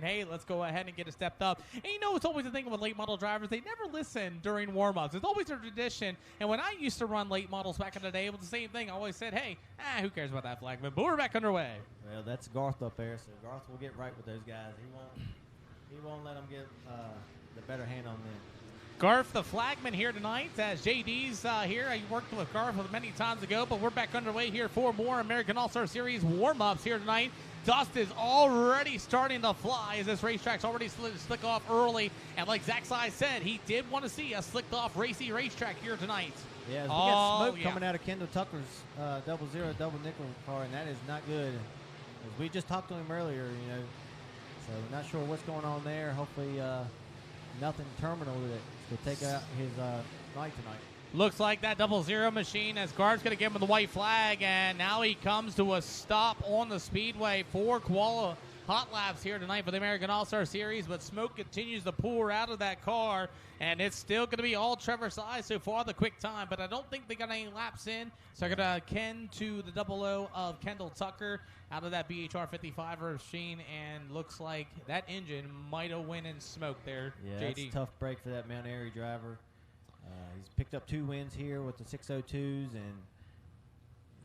hey, let's go ahead and get it stepped up. And you know, it's always the thing with late model drivers. They never listen during warm-ups. It's always a tradition. And when I used to run late models back in the day, it was the same thing. I always said, hey, who cares about that flagman? But we're back underway. Well, that's Garth up there, so Garth will get right with those guys. He won't let them get the better hand on them. Garth, the flagman here tonight, as JD's here. I worked with Garth many times ago, but we're back underway here for more American All-Star Series warm-ups here tonight. Dust is already starting to fly as this racetrack's already slick off early. And like Zach Sy said, he did want to see a slicked-off racy racetrack here tonight. Yeah, we got smoke coming out of Kendall Tucker's 00 double nickel car, and that is not good. As we just talked to him earlier, you know, so we're not sure what's going on there. Hopefully nothing terminal that will take out his night tonight. Looks like that 00 machine as Garth's going to give him the white flag, and now he comes to a stop on the Speedway for hot laps here tonight for the American All-Star Series, but smoke continues to pour out of that car, and it's still going to be all Trevor Sy so far, the quick time, but I don't think they got any laps in, so they're going to ken to the 00 of Kendall Tucker out of that BHR 55 machine, and looks like that engine might have went in smoke there, yeah, JD. That's a tough break for that Mount Airy driver. He's picked up 2 wins here with the 602s and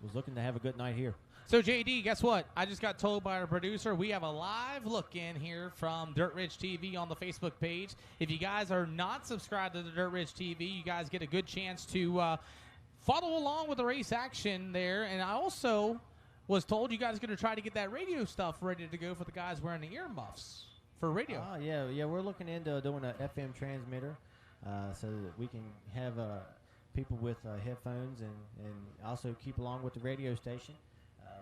was looking to have a good night here. So, JD, guess what? I just got told by our producer we have a live look in here from Dirt Ridge TV on the Facebook page. If you guys are not subscribed to the Dirt Ridge TV, you guys get a good chance to follow along with the race action there. And I also was told you guys are going to try to get that radio stuff ready to go for the guys wearing the earmuffs for radio. Yeah, we're looking into doing an FM transmitter so that we can have people with headphones and also keep along with the radio station.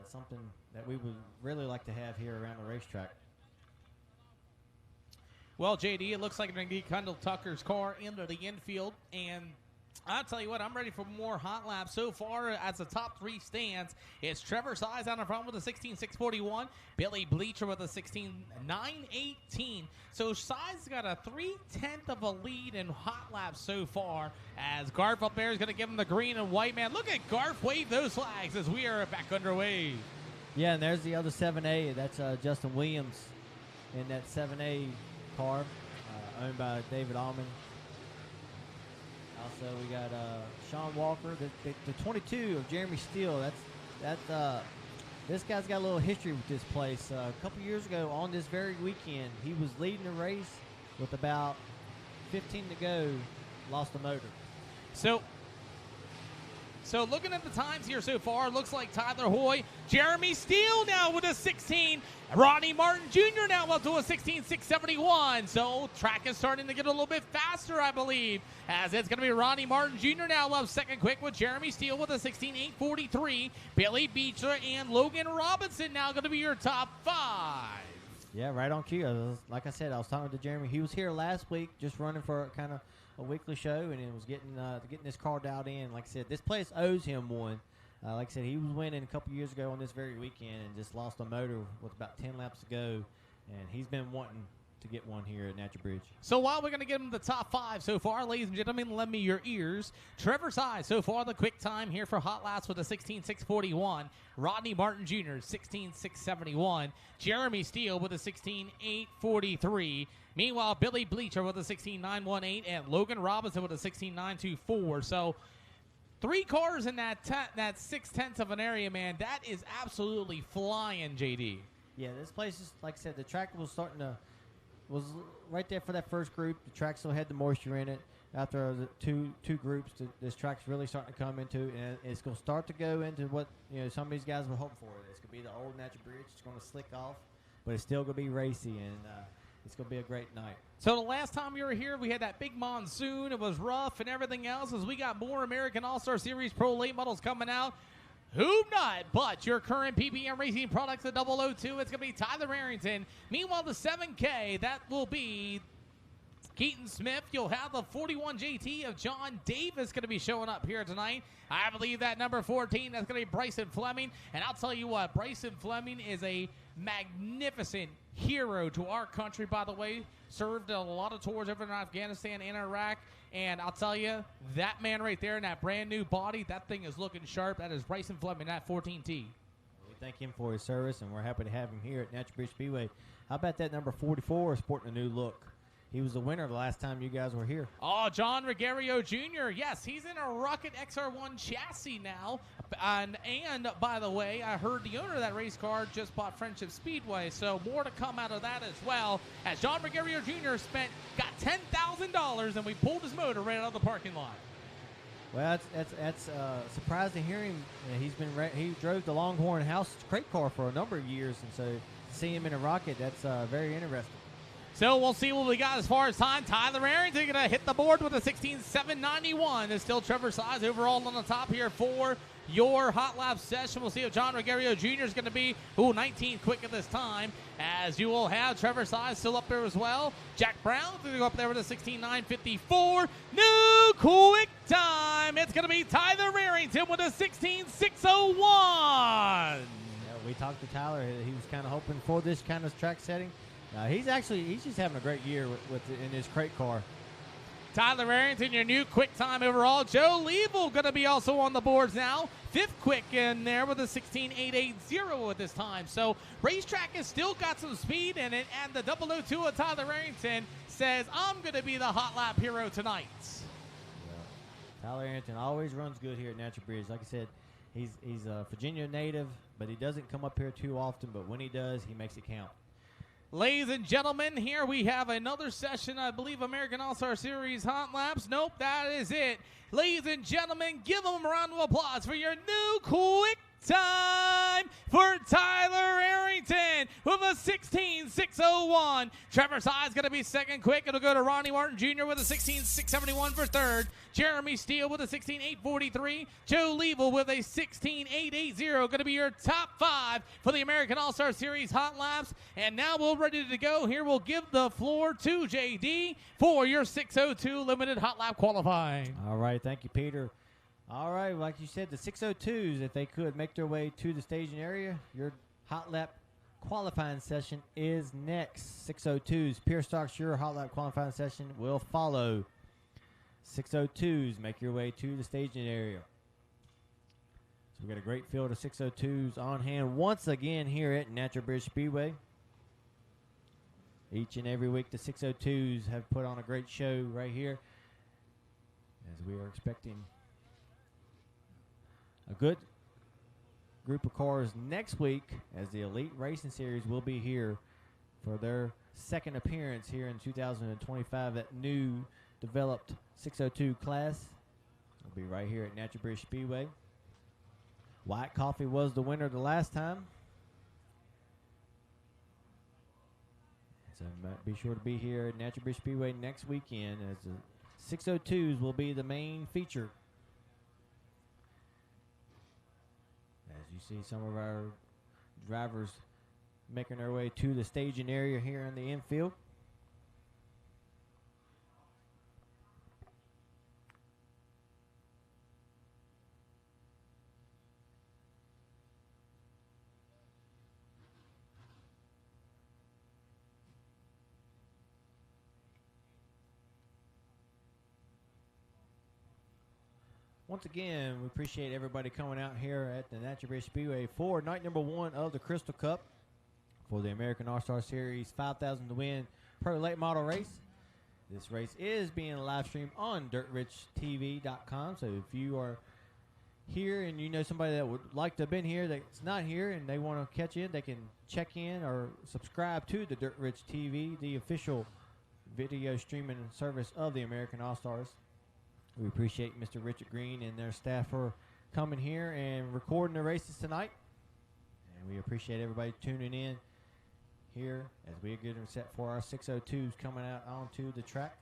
Something that we would really like to have here around the racetrack. Well, JD, it looks like they're going to get Kendall Tucker's car into the infield, and I'll tell you what, I'm ready for more hot laps. So far, as the top 3 stands, it's Trevor Sy out in front with a 16.641, Billy Bleacher with a 16.918. So Sy's got a 3/10 of a lead in hot laps so far, as Garth up there is going to give him the green and white. Man, look at Garth wave those flags as we are back underway. Yeah, and there's the other 7A. That's Justin Williams in that 7A car, owned by David Allman. Also, we got Sean Walker, the 22 of Jeremy Steele. This guy's got a little history with this place. A couple years ago, on this very weekend, he was leading the race with about 15 to go, lost the motor. So looking at the times here so far, looks like Tyler Hoy, Jeremy Steele now with a 16, Ronnie Martin Jr. now up to a 16.671. So track is starting to get a little bit faster, I believe, as it's going to be Ronnie Martin Jr. now up second quick with Jeremy Steele with a 16.843. Billy Beecher and Logan Robinson now going to be your top 5. Yeah, right on cue. Like I said, I was talking to Jeremy. He was here last week just running for kind of a weekly show, and it was getting this car dialed in. Like I said, this place owes him one. Like I said, he was winning a couple years ago on this very weekend and just lost a motor with about 10 laps to go, and he's been wanting to get one here at Natural Bridge. So while we're going to give him the top 5 so far, ladies and gentlemen, lend me your ears. Trevor Sy so far the quick time here for hot laps with a 16.641. Rodney Martin Jr. 16.671. Jeremy Steele with a 16.843. Meanwhile, Billy Bleacher with a 16.918 and Logan Robinson with a 16.924. So 3 cars in that 6/10 of an area, man. That is absolutely flying, JD. Yeah, this place is, like I said, the track was was right there for that first group. The track still had the moisture in it. After the two groups, this track's really starting to come into, and it's going to start to go into what some of these guys were hoping for. It's going to be the old Natural Bridge. It's going to slick off, but it's still going to be racy, and it's going to be a great night. So the last time we were here, we had that big monsoon. It was rough and everything else. As we got more American All-Star Series Pro late models coming out. Who not but your current PPM Racing products at 002. It's going to be Tyler Arrington. Meanwhile, the 7K, that will be Keaton Smith. You'll have the 41 JT of John Davis going to be showing up here tonight. I believe that number 14, that's going to be Bryson Fleming. And I'll tell you what, Bryson Fleming is a magnificent hero to our country, by the way. Served a lot of tours over in Afghanistan and Iraq. And I'll tell you, that man right there in that brand new body, that thing is looking sharp. That is Bryson Fleming, that 14T. We thank him for his service, and we're happy to have him here at Natural Bridge Speedway. How about that number 44 sporting a new look? He was the winner the last time you guys were here. Oh, John Regario Jr. Yes, he's in a Rocket XR1 chassis now. And by the way, I heard the owner of that race car just bought Friendship Speedway, so more to come out of that as well. As John Regario Jr. got $10,000, and we pulled his motor right out of the parking lot. Well, that's surprised to hear him. He drove the Longhorn House crate car for a number of years, and so to see him in a Rocket, that's very interesting. So we'll see what we got as far as time. Tyler Arrington going to hit the board with a 16.791. It's still Trevor Size overall on the top here for your hot lap session. We'll see if John Regario Jr. is going to be 19 quick at this time, as you will have Trevor Size still up there as well. Jack Brown going to go up there with a 16.954. New quick time. It's going to be Tyler Arrington with a 16.601. We talked to Tyler. He was kind of hoping for this kind of track setting. He's just having a great year in his crate car. Tyler Arrington, your new quick time overall. Joe Leavell going to be also on the boards now. Fifth quick in there with a 16.880 at this time. So Racetrack has still got some speed in it, and the 002 of Tyler Arrington says, I'm going to be the hot lap hero tonight. Yeah. Tyler Arrington always runs good here at Natural Bridge. Like I said, he's a Virginia native, but he doesn't come up here too often, but when he does, he makes it count. Ladies and gentlemen, here we have another session, I believe, American All-Star Series Hot Laps. Nope, that is it. Ladies and gentlemen, give them a round of applause for your new quick time for Tyler Arrington with a 16.601. Trevor Size going to be second quick. It'll go to Ronnie Martin Jr. with a 16.671 for third. Jeremy Steele with a 16.843. Joe Leavell with a 16.880. Going to be your top five for the American All-Star Series Hot Laps. And now we're ready to go. Here we'll give the floor to JD for your 602 limited hot lap qualifying. All right. Thank you, Peter. All right, like you said, the 602s, if they could make their way to the staging area, your hot lap qualifying session is next. 602s, Pure Stocks, your hot lap qualifying session will follow. 602s, make your way to the staging area. So we got a great field of 602s on hand once again here at Natural Bridge Speedway. Each and every week, the 602s have put on a great show right here, as we are expecting a good group of cars next week, as the Elite Racing Series will be here for their second appearance here in 2025. That new developed 602 class will be right here at Natural Bridge Speedway. White Coffee was the winner the last time, so be sure to be here at Natural Bridge Speedway next weekend, as the 602s will be the main feature. You see some of our drivers making their way to the staging area here in the infield. Once again, we appreciate everybody coming out here at the Natural Bridge Speedway for night number 1 of the Crystal Cup for the American All-Star Series 5,000 to win Pro Late Model race. This race is being live streamed on DirtRichTV.com. So if you are here and you know somebody that would like to have been here that's not here and they want to catch in, they can check in or subscribe to the Dirt Rich TV, the official video streaming service of the American All-Stars. We appreciate Mr. Richard Green and their staff for coming here and recording the races tonight. And we appreciate everybody tuning in here as we get them set for our 602s coming out onto the track.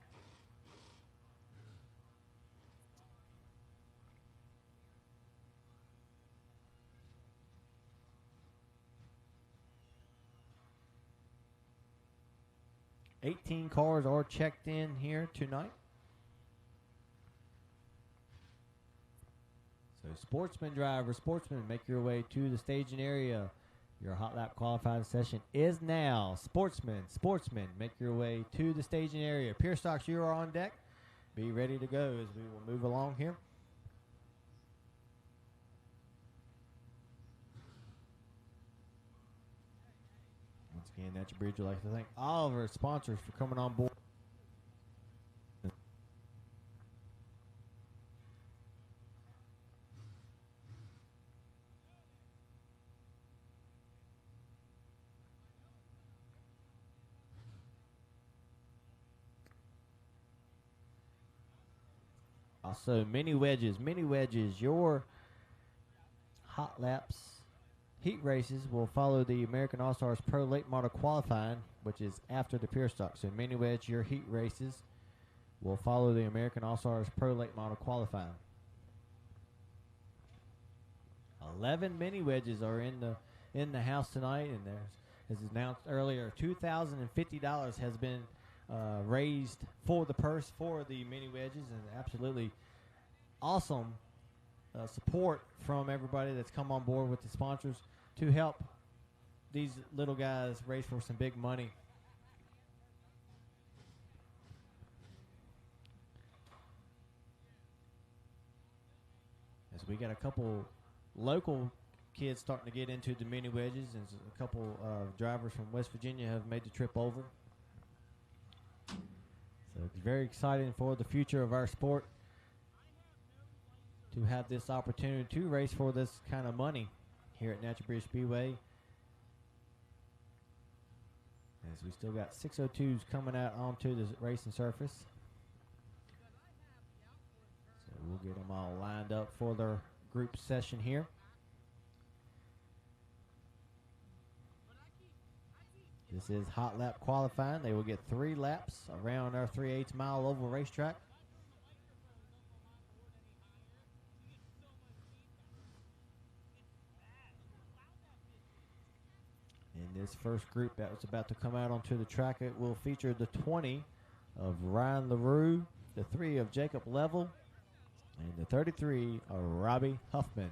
$18 cars are checked in here tonight. So sportsman drivers, sportsmen, make your way to the staging area. Your hot lap qualifying session is now. Sportsmen, make your way to the staging area. Pure Stocks, you are on deck. Be ready to go as we will move along here. And Natural Bridge would like to thank all of our sponsors for coming on board. Also, mini wedges, your hot laps heat races will follow the American All-Stars Pro Late Model Qualifying, which is after the pure stock. So mini wedge, your heat races will follow the American All-Stars Pro Late Model Qualifying. 11 mini wedges are in the house tonight, and there's, as announced earlier, $2,050 has been raised for the purse for the mini wedges, and absolutely awesome support from everybody that's come on board with the sponsors to help these little guys race for some big money. As we got a couple local kids starting to get into the mini wedges, and a couple drivers from West Virginia have made the trip over. So it's very exciting for the future of our sport to have this opportunity to race for this kind of money here at Natural Bridge Speedway. As we still got 602s coming out onto the racing surface. So we'll get them all lined up for their group session here. This is hot lap qualifying. They will get 3 laps around our 3/8 mile oval racetrack. In this first group that was about to come out onto the track, it will feature the 20 of Ryan LaRue, the 3 of Jacob Level, and the 33 of Robbie Huffman.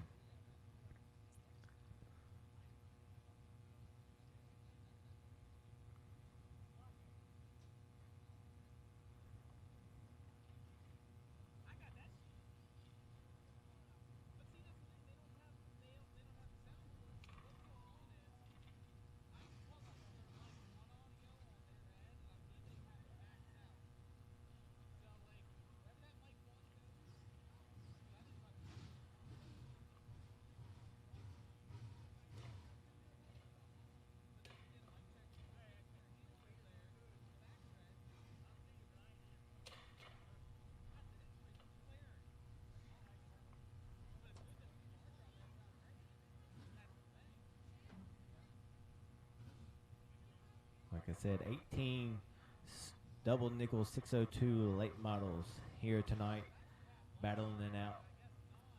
Like I said, 18 double nickel 602 late models here tonight, battling it out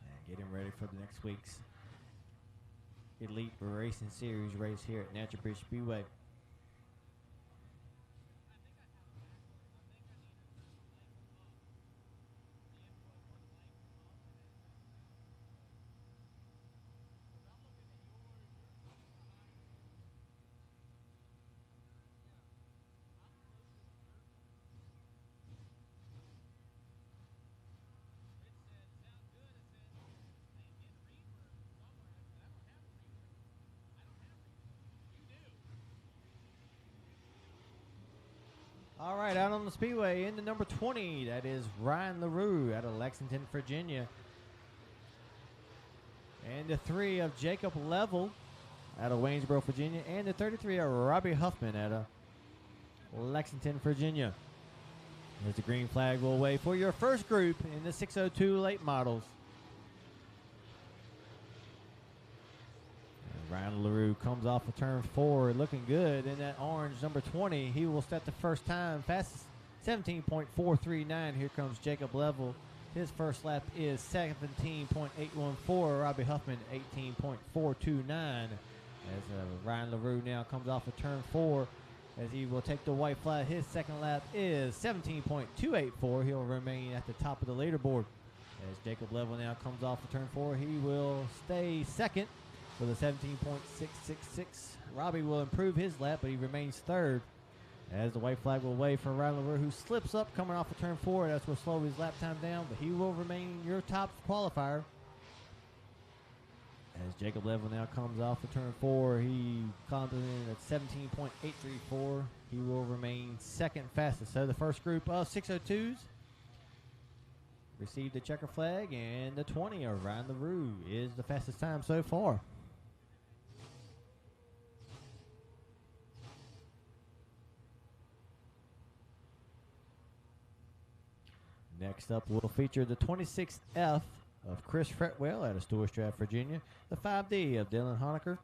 and getting ready for the next week's Elite Racing Series race here at Natural Bridge Speedway. All right, out on the speedway in the number 20, that is Ryan LaRue out of Lexington, Virginia. And the 3 of Jacob Level out of Waynesboro, Virginia. And the 33 of Robbie Huffman out of Lexington, Virginia. As the green flag will wave for your first group in the 602 late models. Ryan LaRue comes off of turn 4, looking good in that orange number 20. He will start the first time, fastest 17.439. Here comes Jacob Level. His first lap is 17.814. Robbie Huffman 18.429. As Ryan LaRue now comes off of turn 4, as he will take the white flag. His second lap is 17.284. He'll remain at the top of the leaderboard. As Jacob Level now comes off of turn 4, he will stay second with a 17.666. Robbie will improve his lap, but he remains third. As the white flag will wave for Ryan LaRue, who slips up coming off of turn 4. That's what slow his lap time down, but he will remain your top qualifier. As Jacob Level now comes off of turn 4, he comes in at 17.834. He will remain second fastest. So the first group of 602s received the checker flag, and the 20 of Ryan LaRue is the fastest time so far. Next up, we'll feature the 26F of Chris Fretwell out of Storstraff, Virginia, the 5D of Dylan Honecker,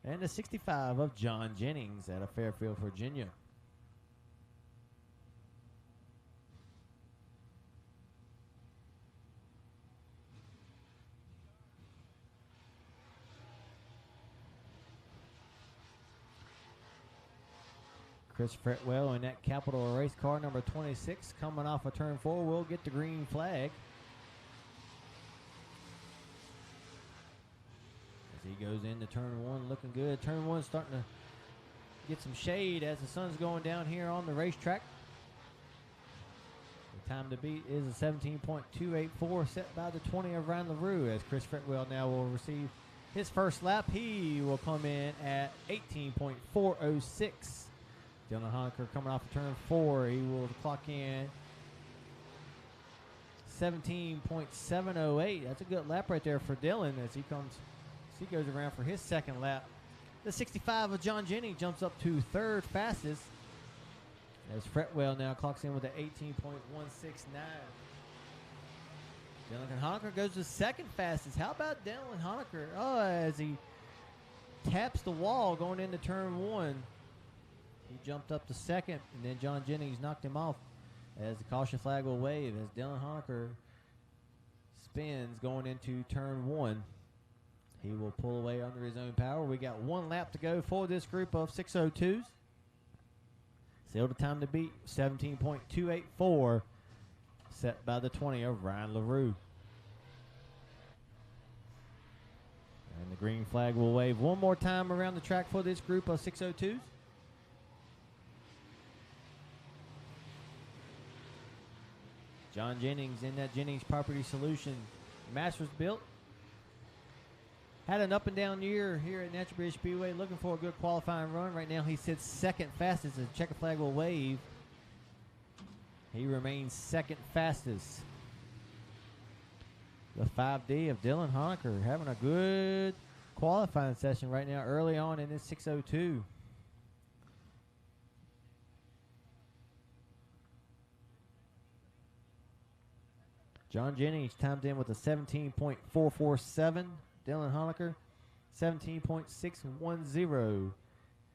and the 65 of John Jennings out of Fairfield, Virginia. Chris Fretwell in that Capital race car number 26 coming off of turn 4 will get the green flag. As he goes into turn 1 looking good. Turn 1 starting to get some shade as the sun's going down here on the racetrack. The time to beat is a 17.284 set by the 20 of Ryan LaRue as Chris Fretwell now will receive his first lap. He will come in at 18.406. Dylan Honecker coming off of turn 4. He will clock in 17.708. That's a good lap right there for Dylan as he goes around for his second lap. The 65 of John Jennings jumps up to third fastest as Fretwell now clocks in with an 18.169. Dylan Honecker goes to second fastest. How about Dylan Honecker? Oh, as he taps the wall going into turn 1. He jumped up to second, and then John Jennings knocked him off as the caution flag will wave as Dylan Honecker spins going into turn 1. He will pull away under his own power. We got one lap to go for this group of 602s. Still the time to beat, 17.284, set by the 20 of Ryan LaRue. And the green flag will wave one more time around the track for this group of 602s. John Jennings in that Jennings Property Solution Masters built. Had an up and down year here at Natural Bridge Speedway, looking for a good qualifying run. Right now he sits second fastest. The checker flag will wave. He remains second fastest. The 5D of Dylan Honecker having a good qualifying session right now early on in this 602. John Jennings timed in with a 17.447. Dylan Honecker, 17.610.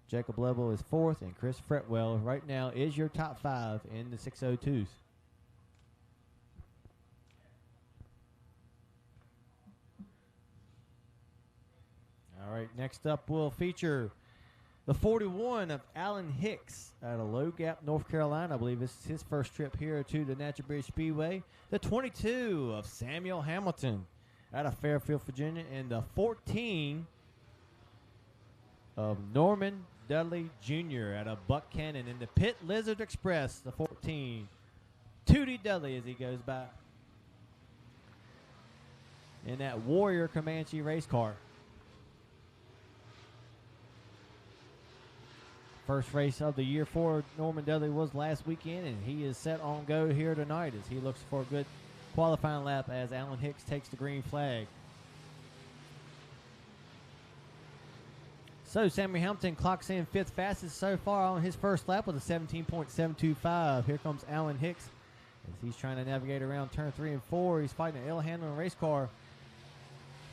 Jacob Level is fourth, and Chris Fretwell right now is your top 5 in the 602s. All right, next up we'll feature the 41 of Alan Hicks out of Low Gap, North Carolina. I believe this is his first trip here to the Natural Bridge Speedway. The 22 of Samuel Hamilton out of Fairfield, Virginia. And the 14 of Norman Dudley Jr. out of Buck Cannon. In the Pit Lizard Express, the 14. Tootie Dudley as he goes by. In that Warrior Comanche race car. First race of the year for Norman Dudley was last weekend, and he is set on go here tonight as he looks for a good qualifying lap as Alan Hicks takes the green flag. So Samuel Hamilton clocks in fifth fastest so far on his first lap with a 17.725. Here comes Alan Hicks as he's trying to navigate around turn 3 and 4. He's fighting an L-handling race car.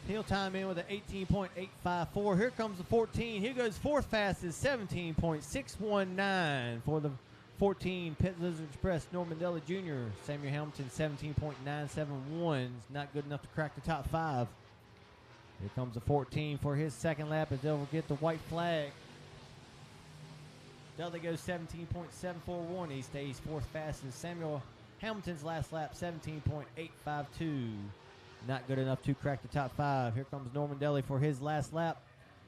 He'll time in with an 18.854. Here comes the 14. Here goes fourth fastest, 17.619 for the 14 Pit Lizard Express, Norman Dudley Jr. Samuel Hamilton, 17.971. Is not good enough to crack the top 5. Here comes the 14 for his second lap as they'll get the white flag. Dudley goes 17.741. He stays fourth fastest. Samuel Hamilton's last lap, 17.852. Not good enough to crack the top 5. Here comes Norman Dudley for his last lap.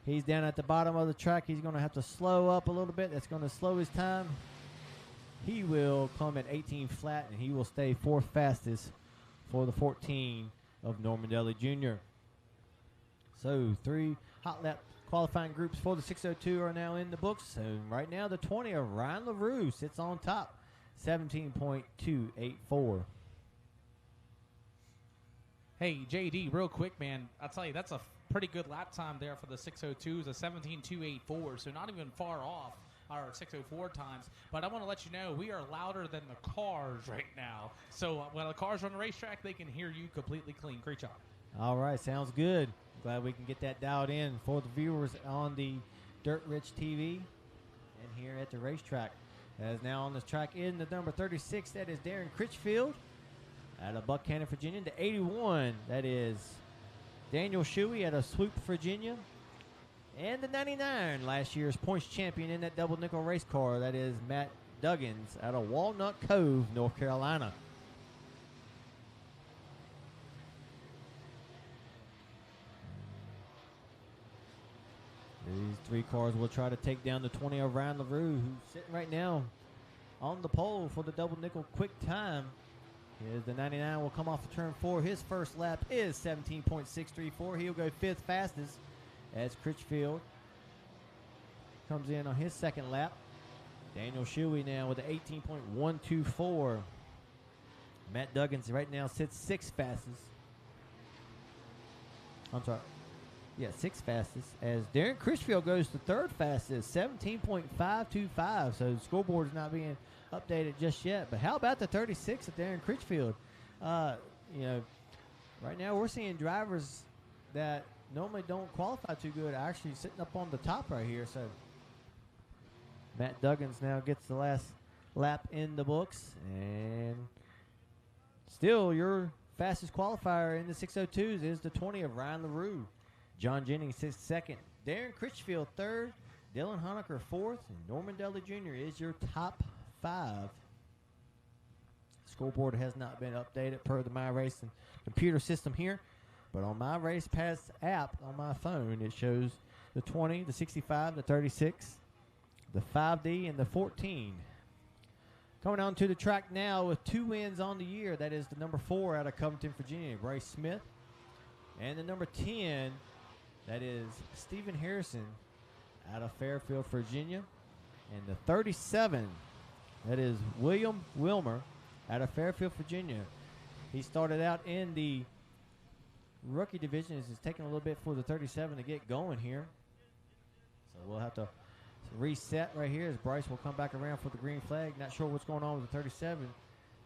He's down at the bottom of the track. He's going to have to slow up a little bit. That's going to slow his time. He will come at 18 flat, and he will stay fourth fastest for the 14 of Norman Dudley Jr. So 3 hot lap qualifying groups for the 602 are now in the books. So right now the 20 of Ryan LaRue sits on top, 17.284. Hey, JD, real quick, man. I'll tell you, that's a pretty good lap time there for the 602s, a 17.284, so not even far off our 604 times. But I want to let you know, we are louder than the cars right now. So when the cars are on the racetrack, they can hear you completely clean. Great job. All right, sounds good. Glad we can get that dialed in for the viewers on the Dirt Rich TV and here at the racetrack. As now on this track in the number 36, that is Darren Critchfield out of Buchanan, Virginia. The 81, that is Daniel Shuey out of Swoop, Virginia. And the 99, last year's points champion in that double nickel race car, that is Matt Duggins out of Walnut Cove, North Carolina. These 3 cars will try to take down the 20 of Ryan LaRue, who's sitting right now on the pole for the double nickel quick time. Here's the 99 will come off of turn 4. His first lap is 17.634. He'll go 5th fastest as Critchfield comes in on his second lap. Daniel Shuey now with the 18.124. Matt Duggins right now sits 6th fastest. I'm sorry. Yeah, 6th fastest, as Darren Critchfield goes to 3rd fastest, 17.525. So the scoreboard is not being updated just yet. But how about the 36 of Darren Critchfield? Right now we're seeing drivers that normally don't qualify too good actually sitting up on the top right here. So Matt Duggins now gets the last lap in the books. And still your fastest qualifier in the 602s is the 20 of Ryan LaRue. John Jennings sits 2nd. Darren Critchfield 3rd. Dylan Honecker 4th. And Norman Dudley Jr. is your top 5. Scoreboard has not been updated per the MyRacing computer system here. But on my Race Pass app on my phone, it shows the 20, the 65, the 36, the 5D, and the 14. Coming on to the track now with 2 wins on the year. That is the number 4 out of Covington, Virginia, Bryce Smith. And the number 10, that is Stephen Harrison out of Fairfield, Virginia. And the 37, that is William Wilmer out of Fairfield, Virginia. He started out in the rookie division. It's taking a little bit for the 37 to get going here. So we'll have to reset right here as Bryce will come back around for the green flag. Not sure what's going on with the 37.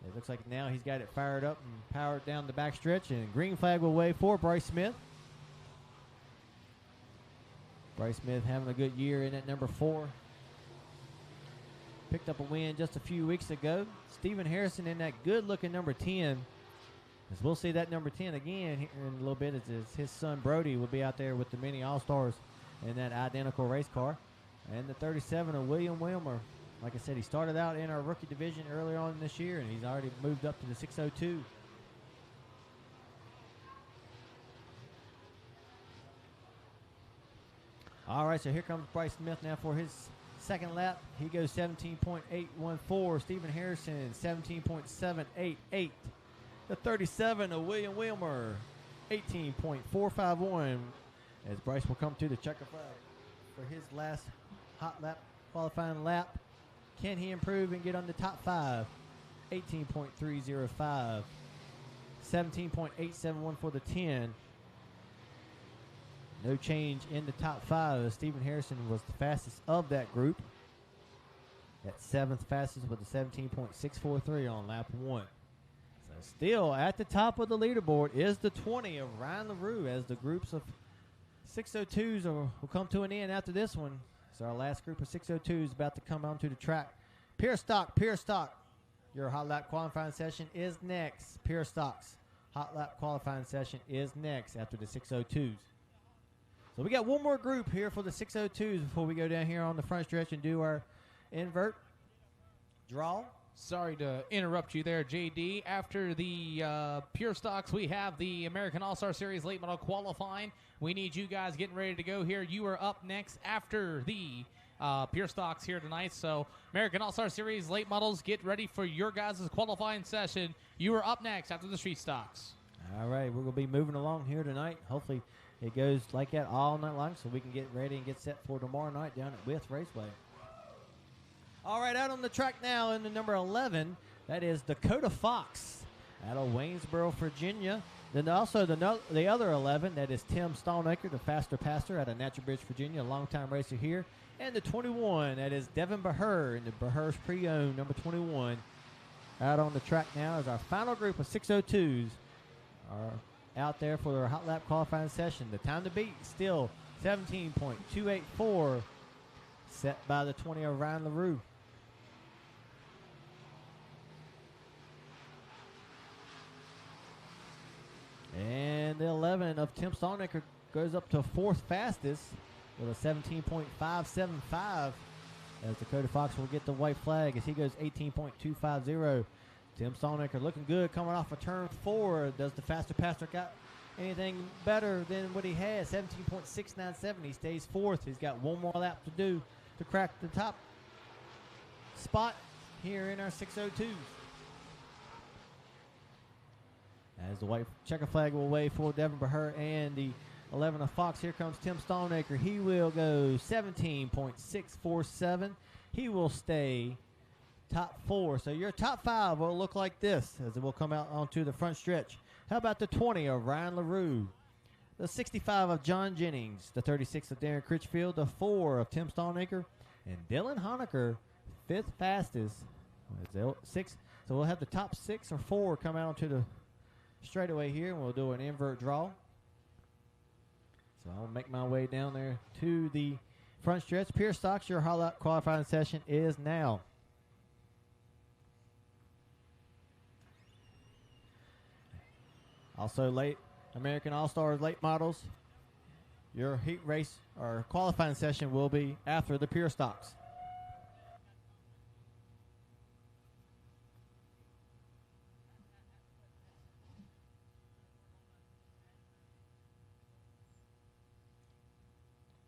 It looks like now he's got it fired up and powered down the back stretch, and green flag will wave for Bryce Smith. Bryce Smith having a good year in at number 4. Picked up a win just a few weeks ago. Stephen Harrison in that good-looking number 10. As we'll see that number 10 again here in a little bit as his son Brody will be out there with the mini All-Stars in that identical race car. And the 37 of William Wilmer. Like I said, he started out in our rookie division earlier on this year, and he's already moved up to the 602. All right, so here comes Bryce Smith now for his second lap. He goes 17.814. Stephen Harrison, 17.788. The 37 of William Wilmer, 18.451. As Bryce will come to the checker flag for his last hot lap, qualifying lap. Can he improve and get on the top 5? 18.305. 17.871 for the 10. No change in the top 5. Stephen Harrison was the fastest of that group. At 7th fastest with a 17.643 on lap 1. So still at the top of the leaderboard is the 20 of Ryan LaRue, as the groups of 602s will come to an end after this one. So our last group of 602s about to come onto the track. Pure Stock. Your hot lap qualifying session is next. Pure Stock's hot lap qualifying session is next after the 602s. So we got one more group here for the 602s before we go down here on the front stretch and do our invert draw. Sorry to interrupt you there, JD. After the Pure Stocks, we have the American All-Star Series late model qualifying. We need you guys getting ready to go here. You are up next after the Pure Stocks here tonight. So American All-Star Series late models, get ready for your guys' qualifying session. You are up next after the Street Stocks. All right, we're going to be moving along here tonight. Hopefully it goes like that all night long, so we can get ready and get set for tomorrow night down at Wythe Raceway. All right, out on the track now in the number 11, that is Dakota Fox out of Waynesboro, Virginia. Then also the other 11, that is Tim Stoneacre, the faster passer out of Natural Bridge, Virginia, a longtime racer here. And the 21, that is Devin Beher in the Beher's pre-owned number 21. Out on the track now is our final group of 602s are out there for their hot lap qualifying session. The time to beat still 17.284, set by the 20 of Ryan LaRue. And the 11 of Tim Stoneacre goes up to fourth fastest with a 17.575 as Dakota Fox will get the white flag as he goes 18.250. Tim Stoneacre looking good coming off of turn 4. Does the faster passer got anything better than what he had? 17.697. He stays fourth. He's got one more lap to do to crack the top spot here in our 602s. As the white checker flag will wave for Devin Beher and the 11 of Fox. Here comes Tim Stoneacre. He will go 17.647. He will stay top 4. So your top 5 will look like this as it will come out onto the front stretch. How about the 20 of Ryan LaRue? The 65 of John Jennings. The 36 of Darren Critchfield. The 4 of Tim Stoneacre. And Dylan Honecker, 5th fastest. 6. So we'll have the top 6 or 4 come out onto the straightaway here, and we'll do an invert draw. So I'll make my way down there to the front stretch. Pierce Stocks, your hot lap qualifying session is now. Also, late American All-Stars late models. Your heat race or qualifying session will be after the Pierce Stocks.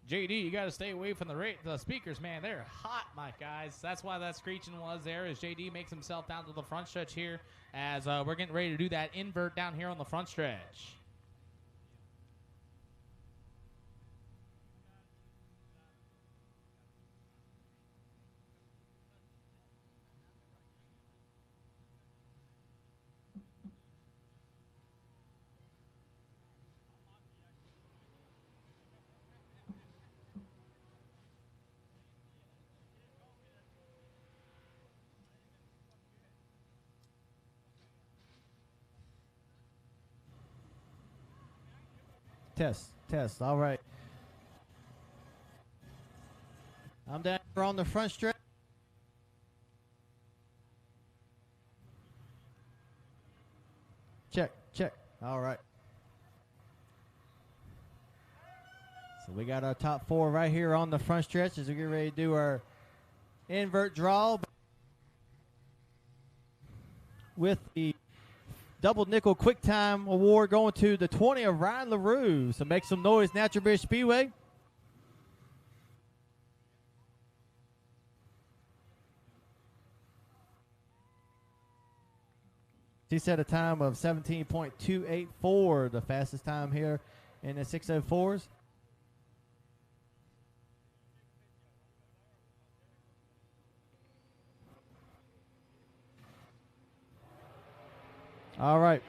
JD, you got to stay away from the speakers, man. They're hot, my guys. That's why that screeching was there as JD makes himself down to the front stretch here as we're getting ready to do that invert down here on the front stretch. Test. All right. I'm down here on the front stretch. Check. All right. So we got our top 4 right here on the front stretch as we get ready to do our invert draw with the double nickel quick time award going to the 20 of Ryan LaRue. So make some noise, Natural Bridge Speedway. He set a time of 17.284, the fastest time here in the 604s. All right.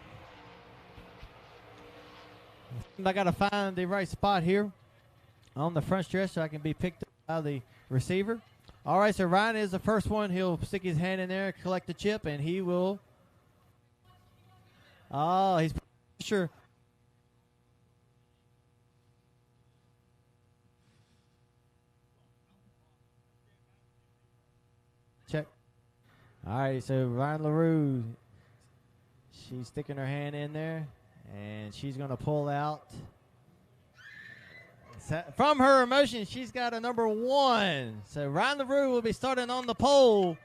I got to find the right spot here on the front stretch so I can be picked up by the receiver. All right, so Ryan is the first one. He'll stick his hand in there, collect the chip, and he will. Oh, he's sure. Check. All right, so Ryan LaRue. She's sticking her hand in there, and she's going to pull out. From her emotion, she's got a number 1. So Ryan LaRue will be starting on the pole.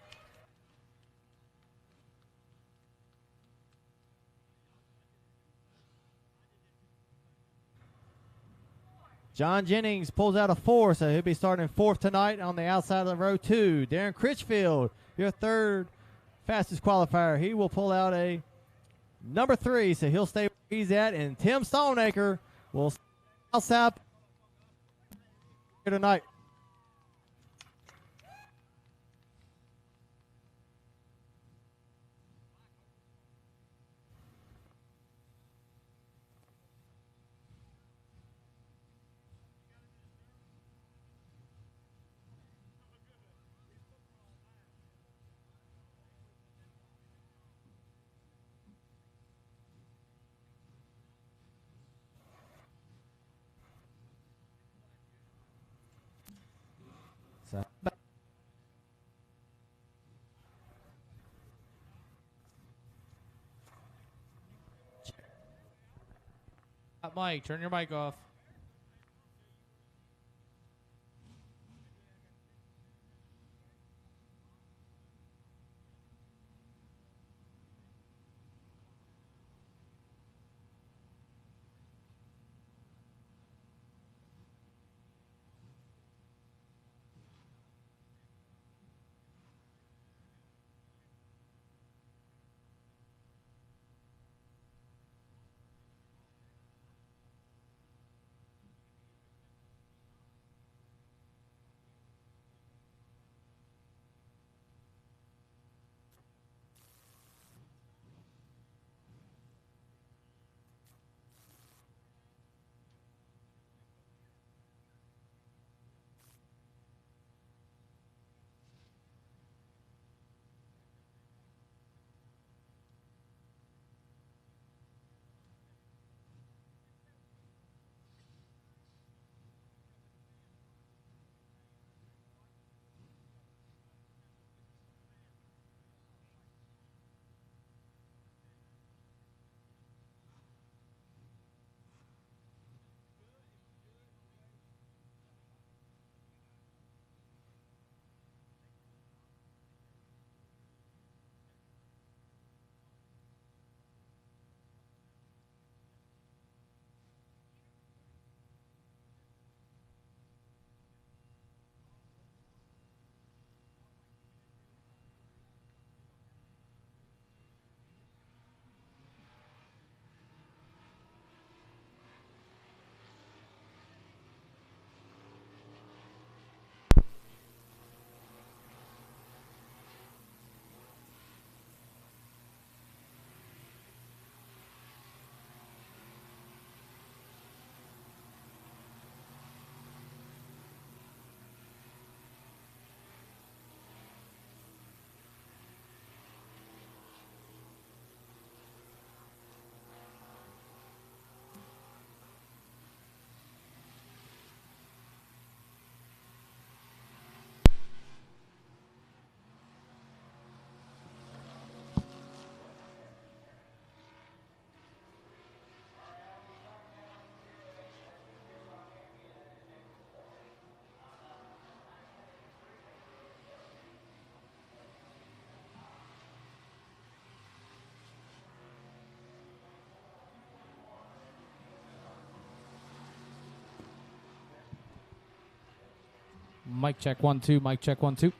John Jennings pulls out a 4, so he'll be starting 4th tonight on the outside of the row 2. Darren Critchfield, your 3rd fastest qualifier. He will pull out a number 3, so he'll stay where he's at. And Tim Stoneacre will Sap here tonight. Mike, turn your mic off. Mic check 1 2. Mic check 1 2.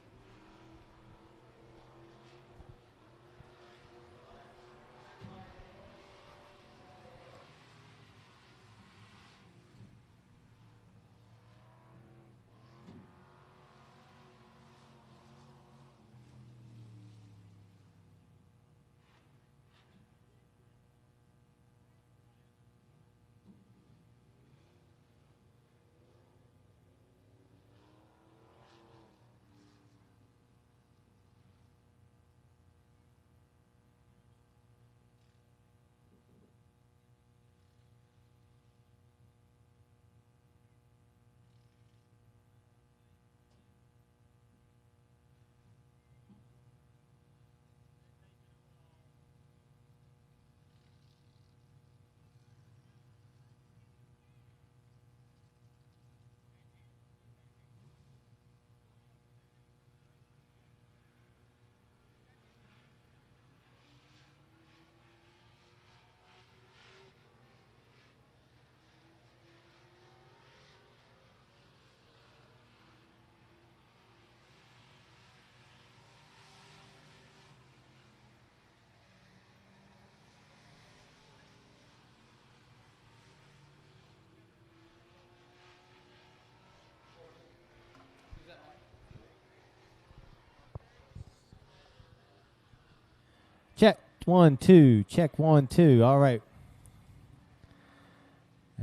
1, 2. Check 1, 2. All right.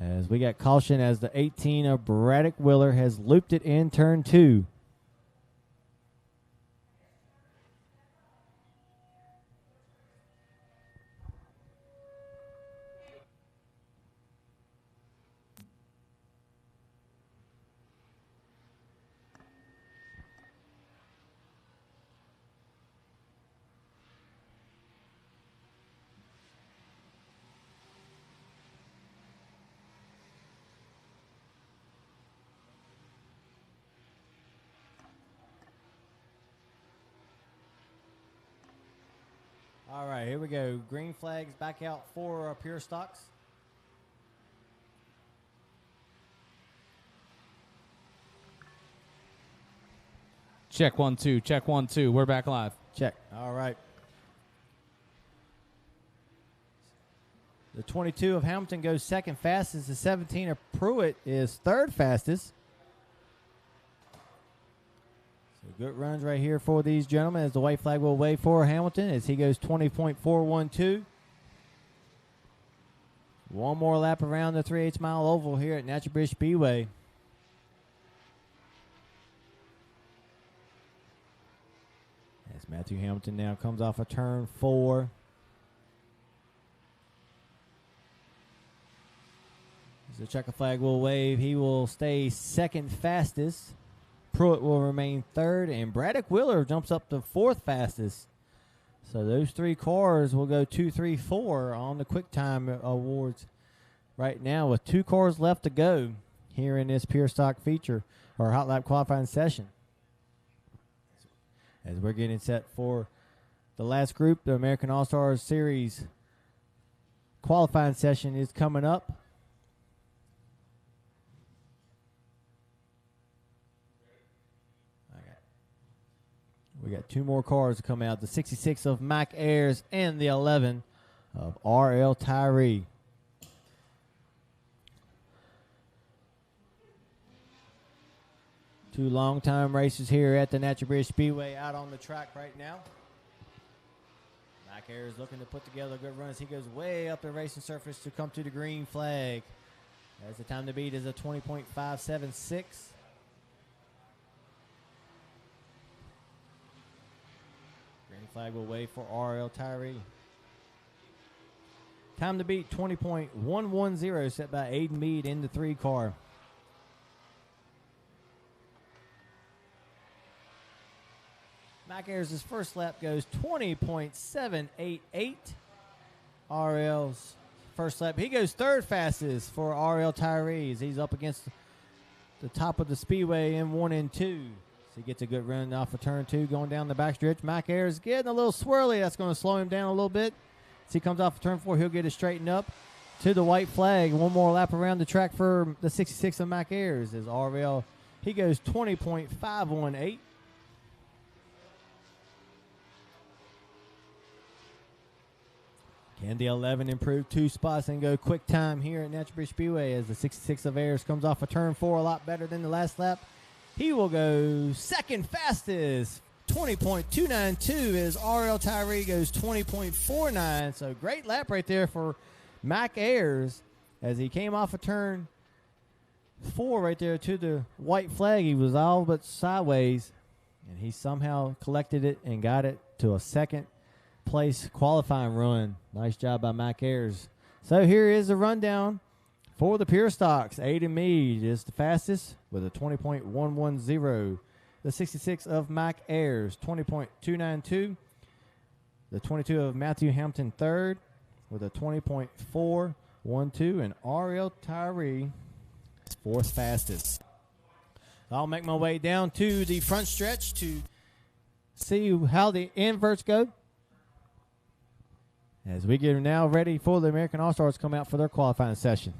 As we got caution as the 18 of Braddock Willer has looped it in turn 2. All right, here we go. Green flags back out for pure stocks. Check 1, 2. Check 1, 2. We're back live. Check. All right. The 22 of Hamilton goes second fastest. The 17 of Pruitt is third fastest. So good runs right here for these gentlemen as the white flag will wave for Hamilton as he goes 20.412. One more lap around the 3/8 mile oval here at Natural Bridge Speedway. As Matthew Hamilton now comes off of turn 4. As the checker flag will wave, he will stay second fastest. Pruitt will remain third, and Braddock Willer jumps up to fourth fastest. So those three cars will go 2, 3, 4 on the quick time awards right now with 2 cars left to go here in this pure stock feature or hot lap qualifying session. As we're getting set for the last group, the American All-Stars Series qualifying session is coming up. We got 2 more cars to come out. The 66 of Mac Ayers and the 11 of R.L. Tyree. Two long-time racers here at the Natural Bridge Speedway out on the track right now. Mac Ayers looking to put together a good run as he goes way up the racing surface to come to the green flag. As the time to beat is a 20.576. Green flag will wait for R.L. Tyree. Time to beat 20.110 set by Aiden Mead in the 3 car. Mac Ayers' first lap goes 20.788. RL's first lap, he goes third fastest for RL Tyree. He's up against the top of the speedway in 1 and 2. So he gets a good run off of turn 2 going down the backstretch. Mac Ayers getting a little swirly. That's going to slow him down a little bit. As he comes off of turn 4, he'll get it straightened up to the white flag. One more lap around the track for the 66 of Mac Ayers as RL, he goes 20.518. Can the 11 improve 2 spots and go quick time here at Natural Bridge Speedway as the 66 of Ayers comes off of turn 4 a lot better than the last lap? He will go second fastest, 20.292 as RL Tyree goes 20.49. So great lap right there for Mac Ayers as he came off of turn 4 right there to the white flag. He was all but sideways, and he somehow collected it and got it to a second place qualifying run. Nice job by Mac Ayers. So here is the rundown for the pure stocks. Aiden Mead is the fastest with a 20.110. The 66 of Mac Ayers, 20.292. The 22 of Matthew Hampton third with a 20.412. And RL Tyree fourth fastest. I'll make my way down to the front stretch to see how the inverts go. As we get now ready for the American All-Stars to come out for their qualifying session.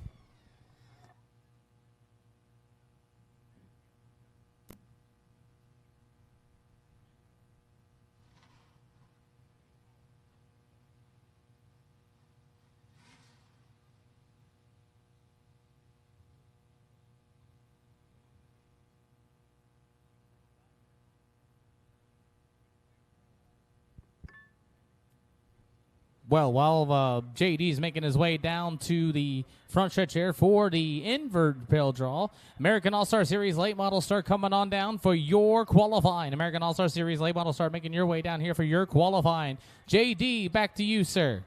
Well, while JD is making his way down to the front stretch here for the Invert Pail Draw, American All-Star Series late models start coming on down for your qualifying. American All-Star Series late models start making your way down here for your qualifying. JD, back to you, sir.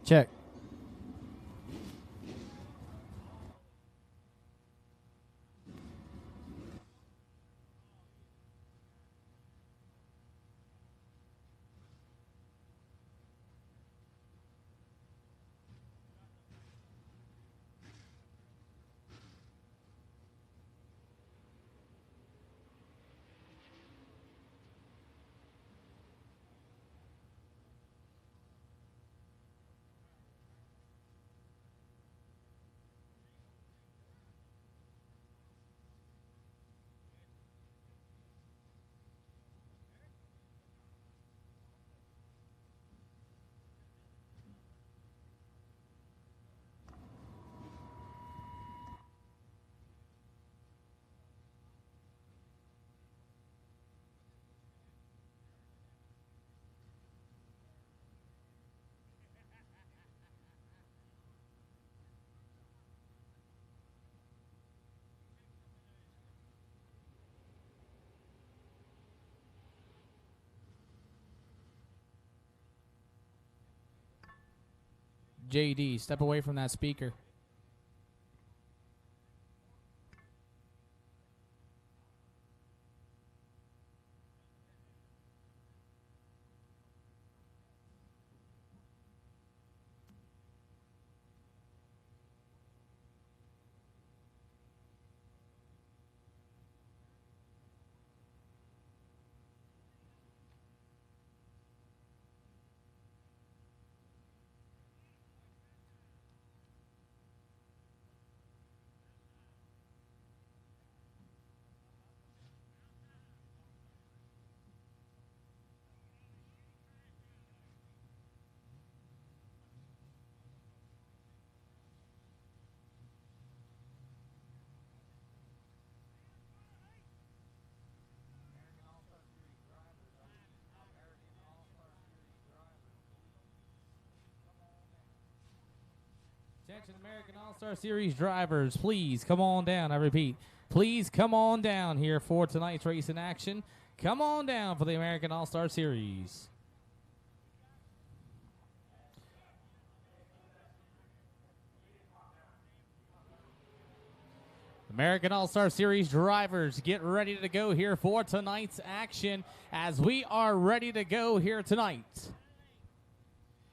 Check. JD, step away from that speaker. Attention American All-Star Series drivers, please come on down. I repeat, please come on down here for tonight's race in action. Come on down for the American All-Star Series. American All-Star Series drivers, get ready to go here for tonight's action as we are ready to go here tonight.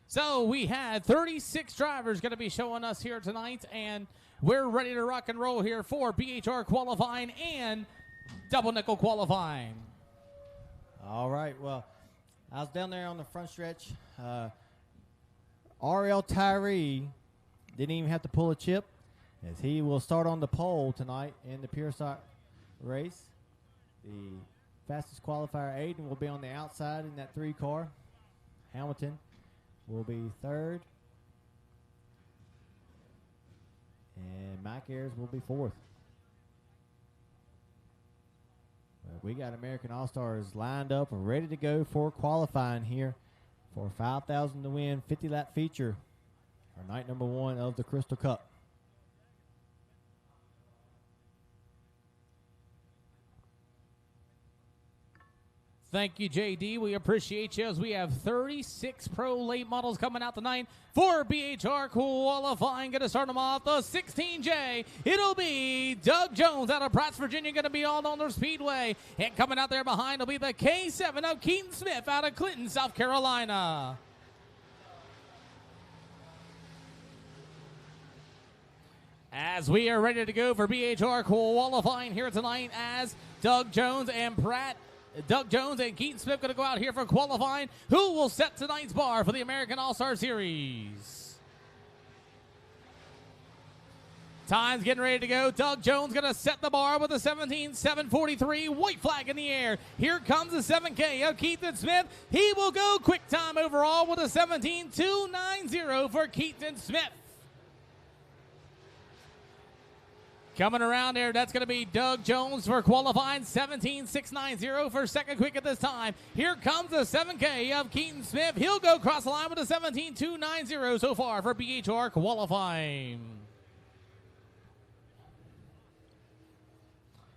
So we had 36 drivers going to be showing us here tonight, and we're ready to rock and roll here for BHR qualifying and double nickel qualifying. All right, well, I was down there on the front stretch. RL Tyree didn't even have to pull a chip, as he will start on the pole tonight in the pure stock race. The fastest qualifier, Aiden, will be on the outside in that 3-car. Hamilton will be third, and Mike Ayers will be fourth. We got American All-Stars lined up and ready to go for qualifying here for $5,000 to win 50-lap feature for night number 1 of the Crystal Cup. Thank you, JD. We appreciate you as we have 36 pro late models coming out tonight for BHR qualifying. Going to start them off the 16J. It'll be Doug Jones out of Pratts, Virginia, going to be all on their Speedway. And coming out there behind will be the K7 of Keaton Smith out of Clinton, South Carolina. As we are ready to go for BHR qualifying here tonight as Doug Jones and Keaton Smith going to go out here for qualifying. Who will set tonight's bar for the American All-Star Series? Time's getting ready to go. Doug Jones going to set the bar with a 17.743. White flag in the air. Here comes the 7K of Keaton Smith. He will go quick time overall with a 17.290 for Keaton Smith. Coming around there, that's going to be Doug Jones for qualifying, 17.690 for second quick at this time. Here comes the 7K of Keaton Smith. He'll go across the line with a 17.290 so far for BHR qualifying.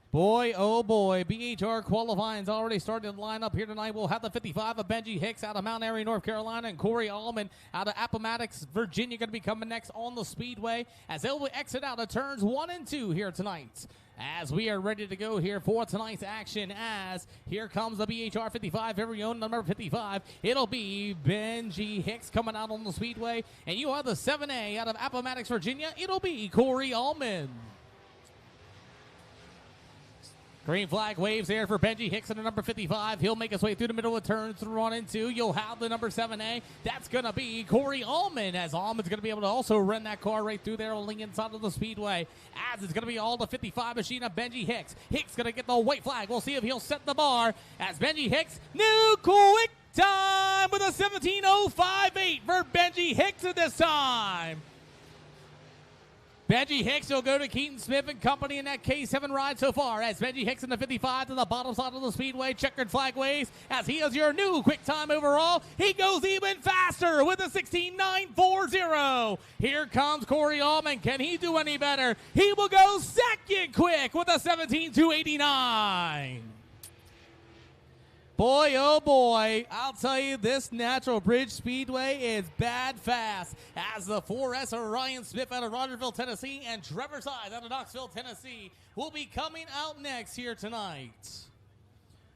Boy, oh boy, BHR qualifying's already started to line up here tonight. We'll have the 55 of Benji Hicks out of Mount Airy, North Carolina, and Corey Allman out of Appomattox, Virginia, going to be coming next on the Speedway as they will exit out of turns 1 and 2 here tonight. As we are ready to go here for tonight's action, as here comes the BHR 55, very own number 55. It'll be Benji Hicks coming out on the Speedway, and you have the 7A out of Appomattox, Virginia. It'll be Corey Allman. Green flag waves there for Benji Hicks in the number 55. He'll make his way through the middle of turns 1 and 2. You'll have the number 7A. That's going to be Corey Allman, as Allman's going to be able to also run that car right through there on the inside of the Speedway. As it's going to be all the 55 machine of Benji Hicks. Hicks going to get the white flag. We'll see if he'll set the bar as Benji Hicks, new quick time with a 17.058 for Benji Hicks at this time. Benji Hicks will go to Keaton Smith and company in that K7 ride so far as Benji Hicks in the 55 to the bottom side of the Speedway. Checkered flag waves as he is your new quick time overall. He goes even faster with a 16.940. Here comes Corey Allman. Can he do any better? He will go second quick with a 17.289. Boy, oh boy, I'll tell you, this Natural Bridge Speedway is bad fast as the 4S of Ryan Smith out of Rogersville, Tennessee, and Trevor Sides out of Knoxville, Tennessee will be coming out next here tonight.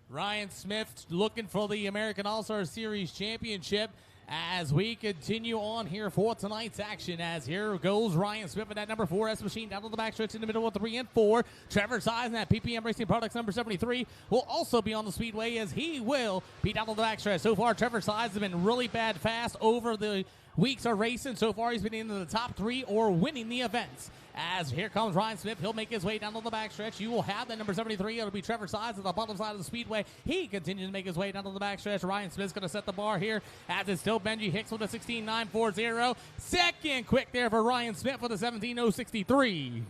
Ryan Smith looking for the American All-Star Series Championship as we continue on here for tonight's action, as here goes Ryan Smith with that number 4S machine down to the backstretch in the middle of 3 and 4. Trevor Sides and that PPM Racing Products number 73 will also be on the Speedway as he will be down to the backstretch. So far, Trevor Sides has been really bad fast over the weeks of racing. So far, he's been into the top 3 or winning the events. As here comes Ryan Smith, he'll make his way down to the backstretch. You will have that number 73. It'll be Trevor Sides at the bottom side of the Speedway. He continues to make his way down to the backstretch. Ryan Smith's going to set the bar here as it's still Benji Hicks with a 16.940. Second quick there for Ryan Smith with a 17.063.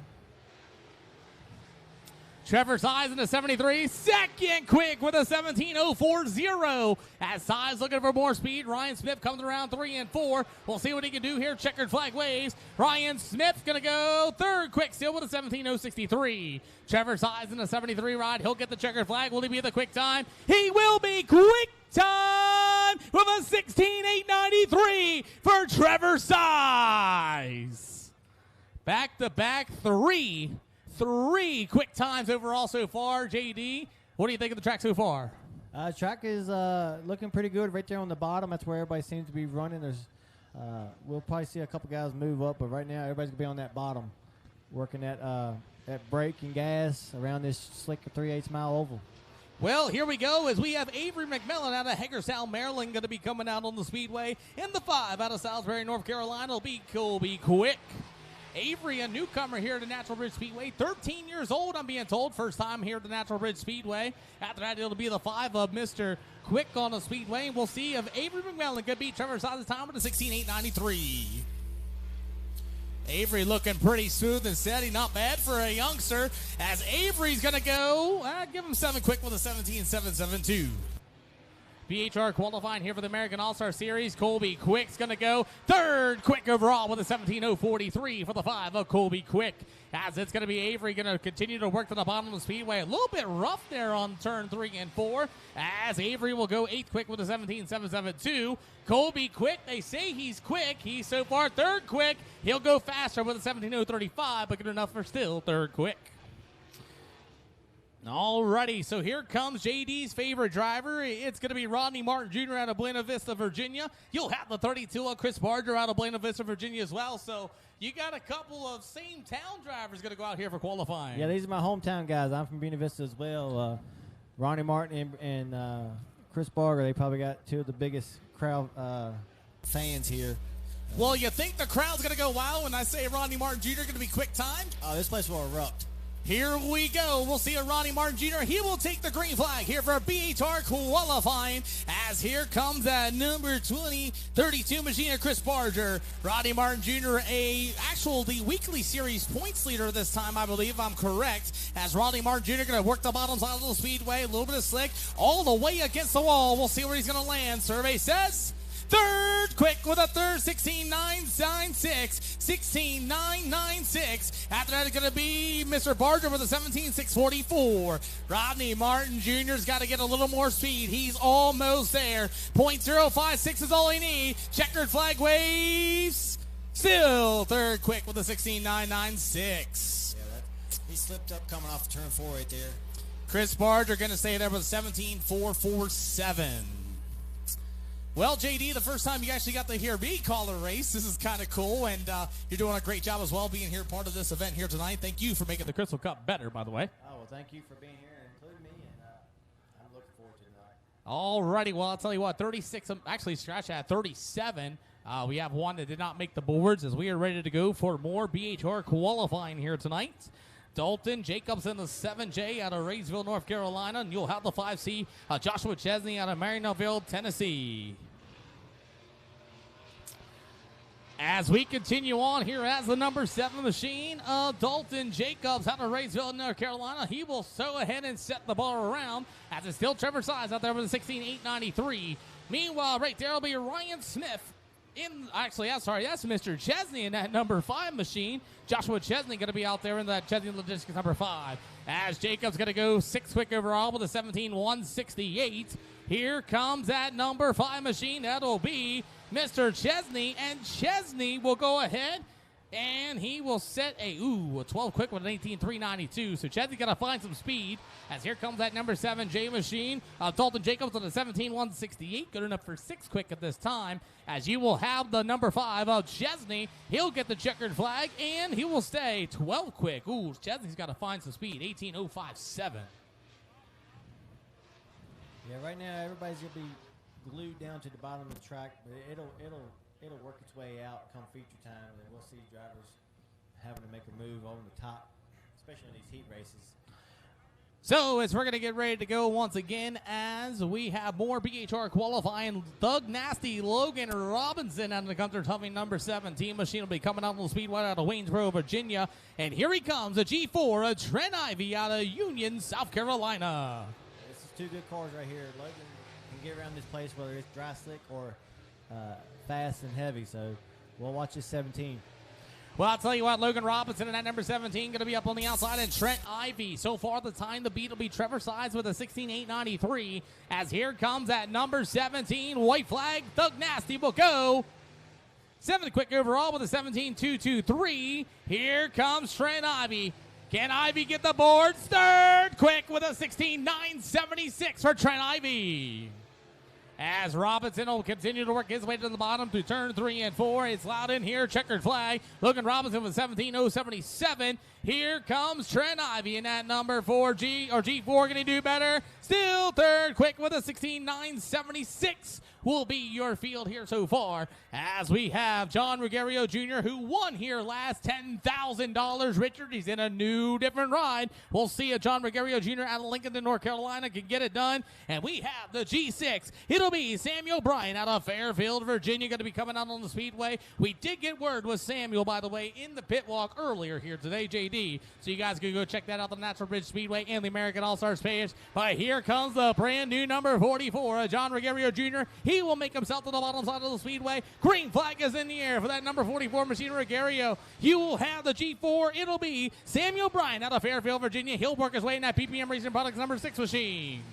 Trevor Sides in the 73, second quick with a 17.040. As Sides looking for more speed, Ryan Smith comes around 3 and 4. We'll see what he can do here. Checkered flag waves. Ryan Smith's going to go third quick still with a 17.063. Trevor Sides in the 73 ride. He'll get the checkered flag. Will he be the quick time? He will be quick time with a 16.893 for Trevor Sides. Back-to-back three quick times overall so far. JD, what do you think of the track so far? Track is looking pretty good right there on the bottom. That's where everybody seems to be running. There's, we'll probably see a couple guys move up, but right now everybody's going to be on that bottom, working that brake and gas around this slick 3/8 mile oval. Well, here we go as we have Avery McMillan out of Hagerstown, Maryland, going to be coming out on the Speedway. In the 5 out of Salisbury, North Carolina, will be Colby Quick. Avery, a newcomer here to Natural Bridge Speedway, 13 years old, I'm being told, first time here at the Natural Bridge Speedway. After that, it'll be the 5 of Mr. Quick on the Speedway, and we'll see if Avery McMillan could beat Trevor Sides' time with a 16.893. Avery looking pretty smooth and steady, not bad for a youngster, as Avery's going to go, give him 7 quick with a 17.772. BHR qualifying here for the American All-Star Series. Colby Quick's going to go third quick overall with a 17.043 for the 5 of Colby Quick. As it's going to be Avery going to continue to work to the bottom of the Speedway. A little bit rough there on turn 3 and 4. As Avery will go 8th quick with a 17.772. Colby Quick, they say he's quick. He's so far third quick. He'll go faster with a 17.035, but good enough for still third quick. Alrighty, so here comes JD's favorite driver. It's going to be Rodney Martin Jr. out of Buena Vista, Virginia. You'll have the 32 of Chris Barger out of Buena Vista, Virginia as well. So you got a couple of same town drivers going to go out here for qualifying. Yeah, these are my hometown guys. I'm from Buena Vista as well. Ronnie Martin and Chris Barger, they probably got 2 of the biggest crowd fans here. Well, you think the crowd's going to go wild when I say Ronnie Martin Jr. going to be quick time? Oh, this place will erupt. Here we go. We'll see a Ronnie Martin Jr. He will take the green flag here for BHR qualifying, as here comes that number 32 machine, Chris Barger. Ronnie Martin Jr., the weekly series points leader this time, I believe, if I'm correct, as Ronnie Martin Jr. going to work the bottom side of the speedway, a little bit of slick, all the way against the wall. We'll see where he's going to land. Survey says third quick with a third, 16.996, 16.996. After that, it's going to be Mr. Barger with a 17.644. Rodney Martin Jr.'s got to get a little more speed. He's almost there. .056 is all he needs. Checkered flag waves. Still third quick with a 16.996. Yeah, he slipped up coming off turn 4 right there. Chris Barger going to stay there with 17.447. Well, JD, the first time you actually got to hear me call a race, this is kind of cool, and you're doing a great job as well being here part of this event here tonight. Thank you for making the Crystal Cup better, by the way. Oh, well, thank you for being here and including me, and I'm looking forward to tonight. All righty, well, I'll tell you what, 36, actually scratch at 37. We have one that did not make the boards as we are ready to go for more BHR qualifying here tonight. Dalton Jacobs in the 7J out of Rayville, North Carolina. And you'll have the 5C, Joshua Chesney out of Marysville, Tennessee. As we continue on here as the number 7 machine, Dalton Jacobs out of Rayville, North Carolina. He will go ahead and set the bar around as it's still Trevor Size out there with a 16.893. Meanwhile, right there will be Ryan Smith. That's Mr. Chesney in that number 5 machine. Joshua Chesney going to be out there in that Chesney Logistics number 5. As Jacobs going to go 6 quick overall with a 17.168. Here comes that number 5 machine. That'll be Mr. Chesney, and Chesney will go ahead and he will set a 12 quick with an 18.392. So Chesney's got to find some speed as here comes that number 7 J machine. Dalton Jacobs with a 17.168. Good enough for 6 quick at this time. As you will have the number 5 of Chesney. He'll get the checkered flag and he will stay 12 quick. Chesney's got to find some speed. 18.057. Yeah, right now everybody's going to be glued down to the bottom of the track, but it'll work its way out come feature time, and we'll see drivers having to make a move over the top, especially in these heat races. So as we're going to get ready to go once again, as we have more BHR qualifying, Thug Nasty Logan Robinson out of the Gunther Tuffing number 17 machine will be coming out on the speedway out of Waynesboro, Virginia. And here he comes, a G4, a Trent Ivy out of Union, South Carolina. This is 2 good cars right here. Logan can get around this place whether it's dry slick or fast and heavy, so we'll watch this 17. Well, I'll tell you what, Logan Robinson in that number 17 going to be up on the outside, and Trent Ivy. So far, the time the beat will be Trevor Size with a 16.893. As here comes that number 17, white flag, Thug Nasty will go. 7 quick overall with a 17.223. Here comes Trent Ivy. Can Ivy get the boards? Third quick with a 16.976 for Trent Ivy. As Robinson will continue to work his way to the bottom through turn 3 and 4. It's loud in here. Checkered flag. Logan Robinson with 17.077. Here comes Trent Ivy in that number 4G or G4. Can he do better? Still third quick with a 16.976 will be your field here so far. As we have John Ruggiero Jr., who won here last $10,000. Richard, he's in a new, different ride. We'll see if John Ruggiero Jr. out of Lincoln, North Carolina can get it done. And we have the G6. It'll be Samuel Bryan out of Fairfield, Virginia, going to be coming out on the speedway. We did get word with Samuel, by the way, in the pit walk earlier here today, JD. So you guys can go check that out, the Natural Bridge Speedway and the American All-Stars page. But here comes the brand new number 44, John Ruggiero Jr. He will make himself to the bottom side of the speedway. Green flag is in the air for that number 44 machine, Ruggiero. You will have the G4. It'll be Samuel Bryan out of Fairfield, Virginia. He'll work his way in that PPM Racing Products number 6 machine.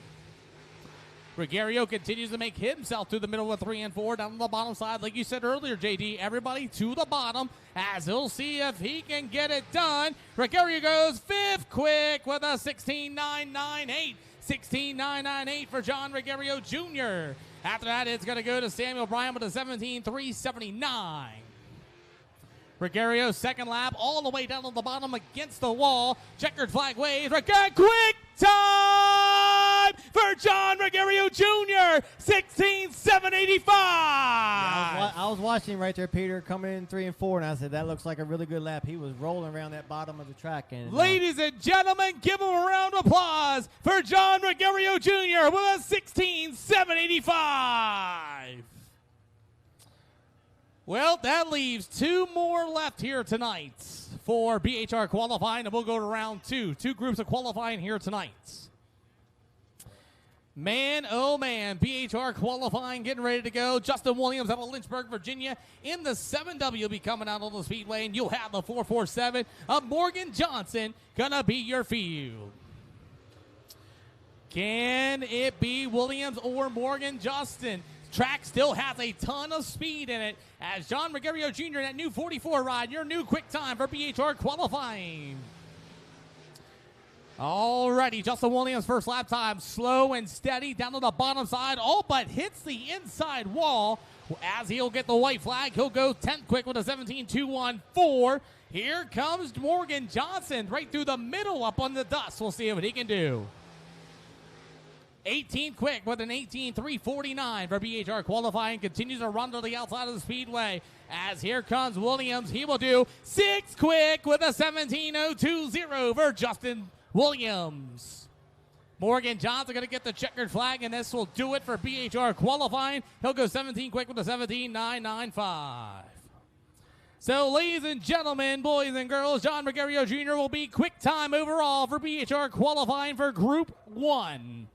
Ruggiero continues to make himself through the middle of 3 and 4 down on the bottom side. Like you said earlier, JD, everybody to the bottom as he'll see if he can get it done. Ruggiero goes 5th quick with a 16.998. 16.998 for John Ruggiero Jr. After that, it's going to go to Samuel Bryan with a 17.379. Ruggiero second lap all the way down on the bottom against the wall. Checkered flag waves. Quick time for John Ruggiero Jr. 16,785. I was watching right there, Peter, coming in 3 and 4, and I said, that looks like a really good lap. He was rolling around that bottom of the track. And Ladies and gentlemen, give him a round of applause for John Regario Jr. with a 16,785. Well, that leaves 2 more left here tonight for BHR qualifying, and we'll go to round 2. 2 groups of qualifying here tonight. Man, oh man, BHR qualifying, getting ready to go. Justin Williams out of Lynchburg, Virginia, in the 7W will be coming out on the Speedway, and you'll have the 447 of Morgan Johnson gonna be your field. Can it be Williams or Morgan Justin? Track still has a ton of speed in it as John Regario Jr. that new 44 ride, your new quick time for BHR qualifying. Alrighty, Justin Williams' first lap time, slow and steady down to the bottom side, all but hits the inside wall. As he'll get the white flag, he'll go 10th quick with a 17.214. Here comes Morgan Johnson right through the middle up on the dust. We'll see what he can do. 18th quick with an 18.349 for BHR qualifying. Continues to run to the outside of the Speedway. As here comes Williams, he will do 6th quick with a 17.020 for Justin Williams. Morgan Johnson going to get the checkered flag, and this will do it for BHR qualifying. He'll go 17 quick with a 17.995. So, ladies and gentlemen, boys and girls, John Regario Jr. will be quick time overall for BHR qualifying for Group 1.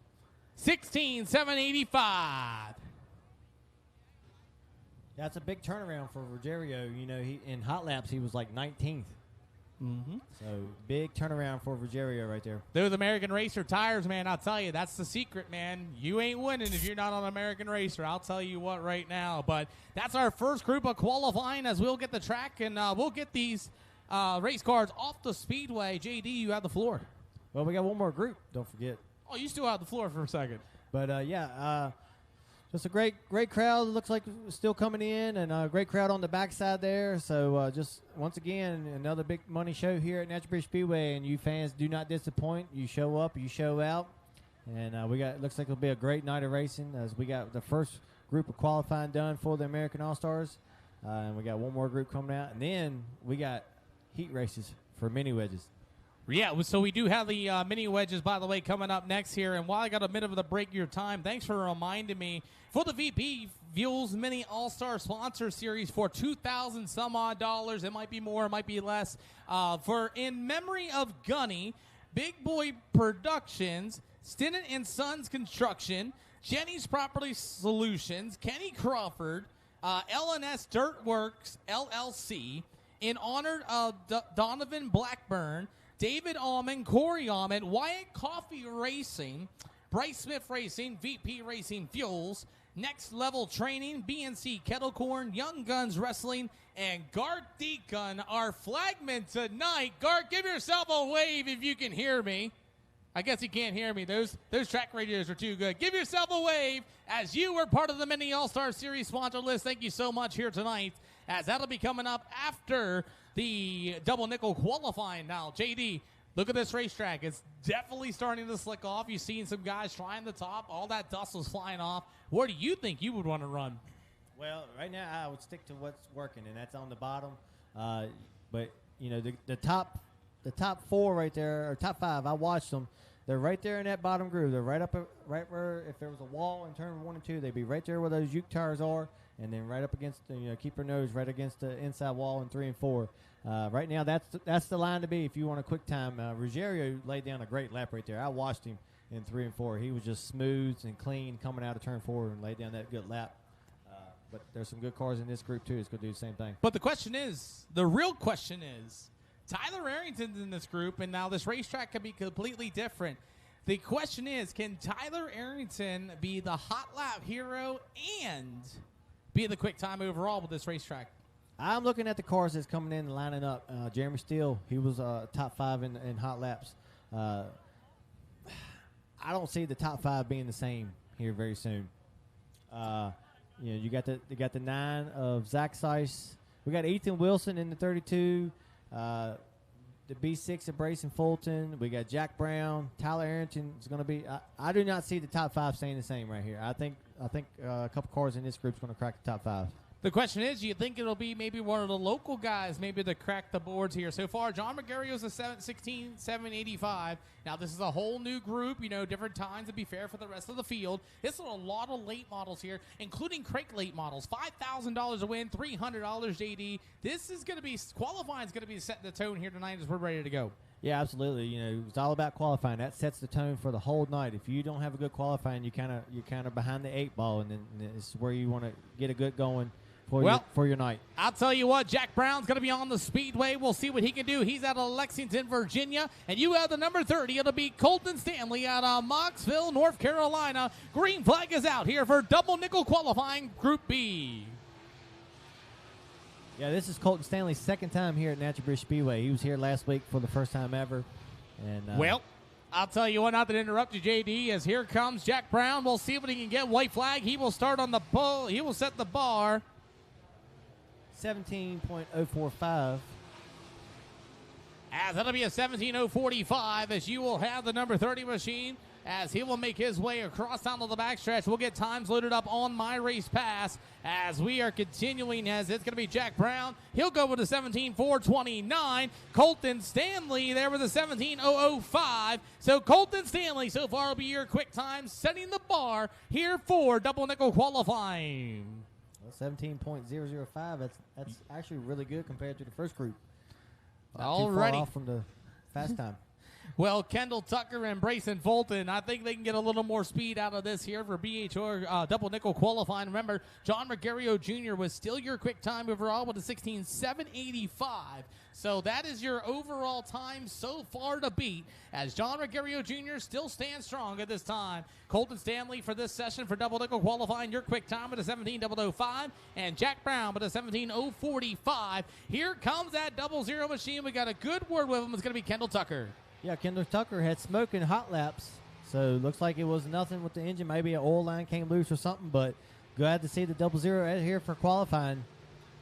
16,785. That's a big turnaround for Rogerio. You know, in hot laps, he was like 19th. Mm-hmm. So, big turnaround for Rogerio right there. Those American Racer tires, man, I'll tell you, that's the secret, man. You ain't winning if you're not on American Racer. I'll tell you what right now. But that's our first group of qualifying as we'll get the track, and we'll get these race cars off the Speedway. JD, you have the floor. Well, we got one more group, don't forget. Oh, you still have the floor for a second. But, just a great crowd. It looks like it's still coming in, and a great crowd on the backside there. So, just once again, another big money show here at Natural Bridge Speedway, and you fans do not disappoint. You show up, you show out, and looks like it'll be a great night of racing as we got the first group of qualifying done for the American All-Stars, and we got one more group coming out, and then we got heat races for mini wedges. Yeah, so we do have the mini wedges, by the way, coming up next here. And while I got a minute of the break of your time, thanks for reminding me. For the VP Fuels Mini All-Star Sponsor Series for $2,000 some odd dollars, it might be more, it might be less, for in memory of Gunny, Big Boy Productions, Stinnett and Sons Construction, Jenny's Property Solutions, Kenny Crawford, L&S Dirt Works, LLC, in honor of Donovan Blackburn, David Allman, Corey Allman, Wyatt Coffee Racing, Bryce Smith Racing, VP Racing Fuels, Next Level Training, BNC Kettle Corn, Young Guns Wrestling, and Garth Deacon, our flagman tonight. Garth, give yourself a wave if you can hear me. I guess he can't hear me. Those track radios are too good. Give yourself a wave as you were part of the Mini All-Star Series sponsor list. Thank you so much here tonight, as that'll be coming up after the double nickel qualifying. Now, JD, look at this racetrack. It's definitely starting to slick off. You've seen some guys trying the top. All that dust was flying off. Where do you think you would want to run? Well, right now I would stick to what's working, and that's on the bottom. But you know, the top 4 right there, or top 5, I watched them. They're right there in that bottom groove. They're right where if there was a wall in turn 1 and 2, they'd be right there where those Uke tires are, and then right up against keep your nose right against the inside wall in 3 and 4. Right now, that's the line to be if you want a quick time. Ruggiero laid down a great lap right there. I watched him in 3 and 4. He was just smooth and clean coming out of turn 4 and laid down that good lap. But there's some good cars in this group too. It's going to do the same thing. But the real question is, Tyler Arrington's in this group, and now this racetrack could be completely different. The question is, can Tyler Arrington be the hot lap hero and be the quick time overall with this racetrack? I'm looking at the cars that's coming in and lining up. Jeremy Steele, he was top 5 in hot laps. I don't see the top 5 being the same here very soon. You got the 9 of Zach Seiss. We got Ethan Wilson in the 32. The B6 of Brayson Fulton. We got Jack Brown. Tyler Arrington is going to be. I do not see the top 5 staying the same right here. I think a couple cars in this group is going to crack the top 5. The question is, do you think it'll be maybe one of the local guys maybe to crack the boards here? So far, John Margario's a 16,785. Now, this is a whole new group, different times to be fair for the rest of the field. This is a lot of late models here, including crate late models. $5,000 a win, $300, JD. This is going to be, qualifying is going to be setting the tone here tonight as we're ready to go. Yeah, absolutely. It's all about qualifying. That sets the tone for the whole night. If you don't have a good qualifying, you're kind of behind the 8 ball, and then it's where you want to get a good going for your night. I'll tell you what, Jack Brown's going to be on the Speedway. We'll see what he can do. He's out of Lexington, Virginia. And you have the number 30. It'll be Colton Stanley out of Mocksville, North Carolina. Green flag is out here for double nickel qualifying Group B. Yeah, this is Colton Stanley's second time here at Natural Bridge Speedway. He was here last week for the first time ever. And I'll tell you what, not to interrupt you, JD, as here comes Jack Brown. We'll see what he can get. White flag. He will start on the pole. He will set the bar. 17.045. As that'll be a 17.045 as you will have the number 30 machine as he will make his way across down to the backstretch. We'll get times loaded up on My Race Pass as we are continuing as it's going to be Jack Brown. He'll go with a 17.429. Colton Stanley there with a 17.005. So Colton Stanley so far will be your quick time setting the bar here for double nickel qualifying. 17.005. That's actually really good compared to the first group. Alrighty. Too far off from the fast time. Well, Kendall Tucker and Brayson Fulton, I think they can get a little more speed out of this here for BHR double nickel qualifying. Remember, John Margario Jr. was still your quick time overall with a 16.785. So that is your overall time so far to beat, as John Margario Jr. still stands strong at this time. Colton Stanley for this session for double nickel qualifying, your quick time with a 17.005, and Jack Brown with a 17.045. Here comes that 00 machine. We got a good word with him. It's going to be Kendall Tucker. Yeah, Kendall Tucker had smoking hot laps, so looks like it was nothing with the engine. Maybe an oil line came loose or something, but glad to see the 00 out here for qualifying.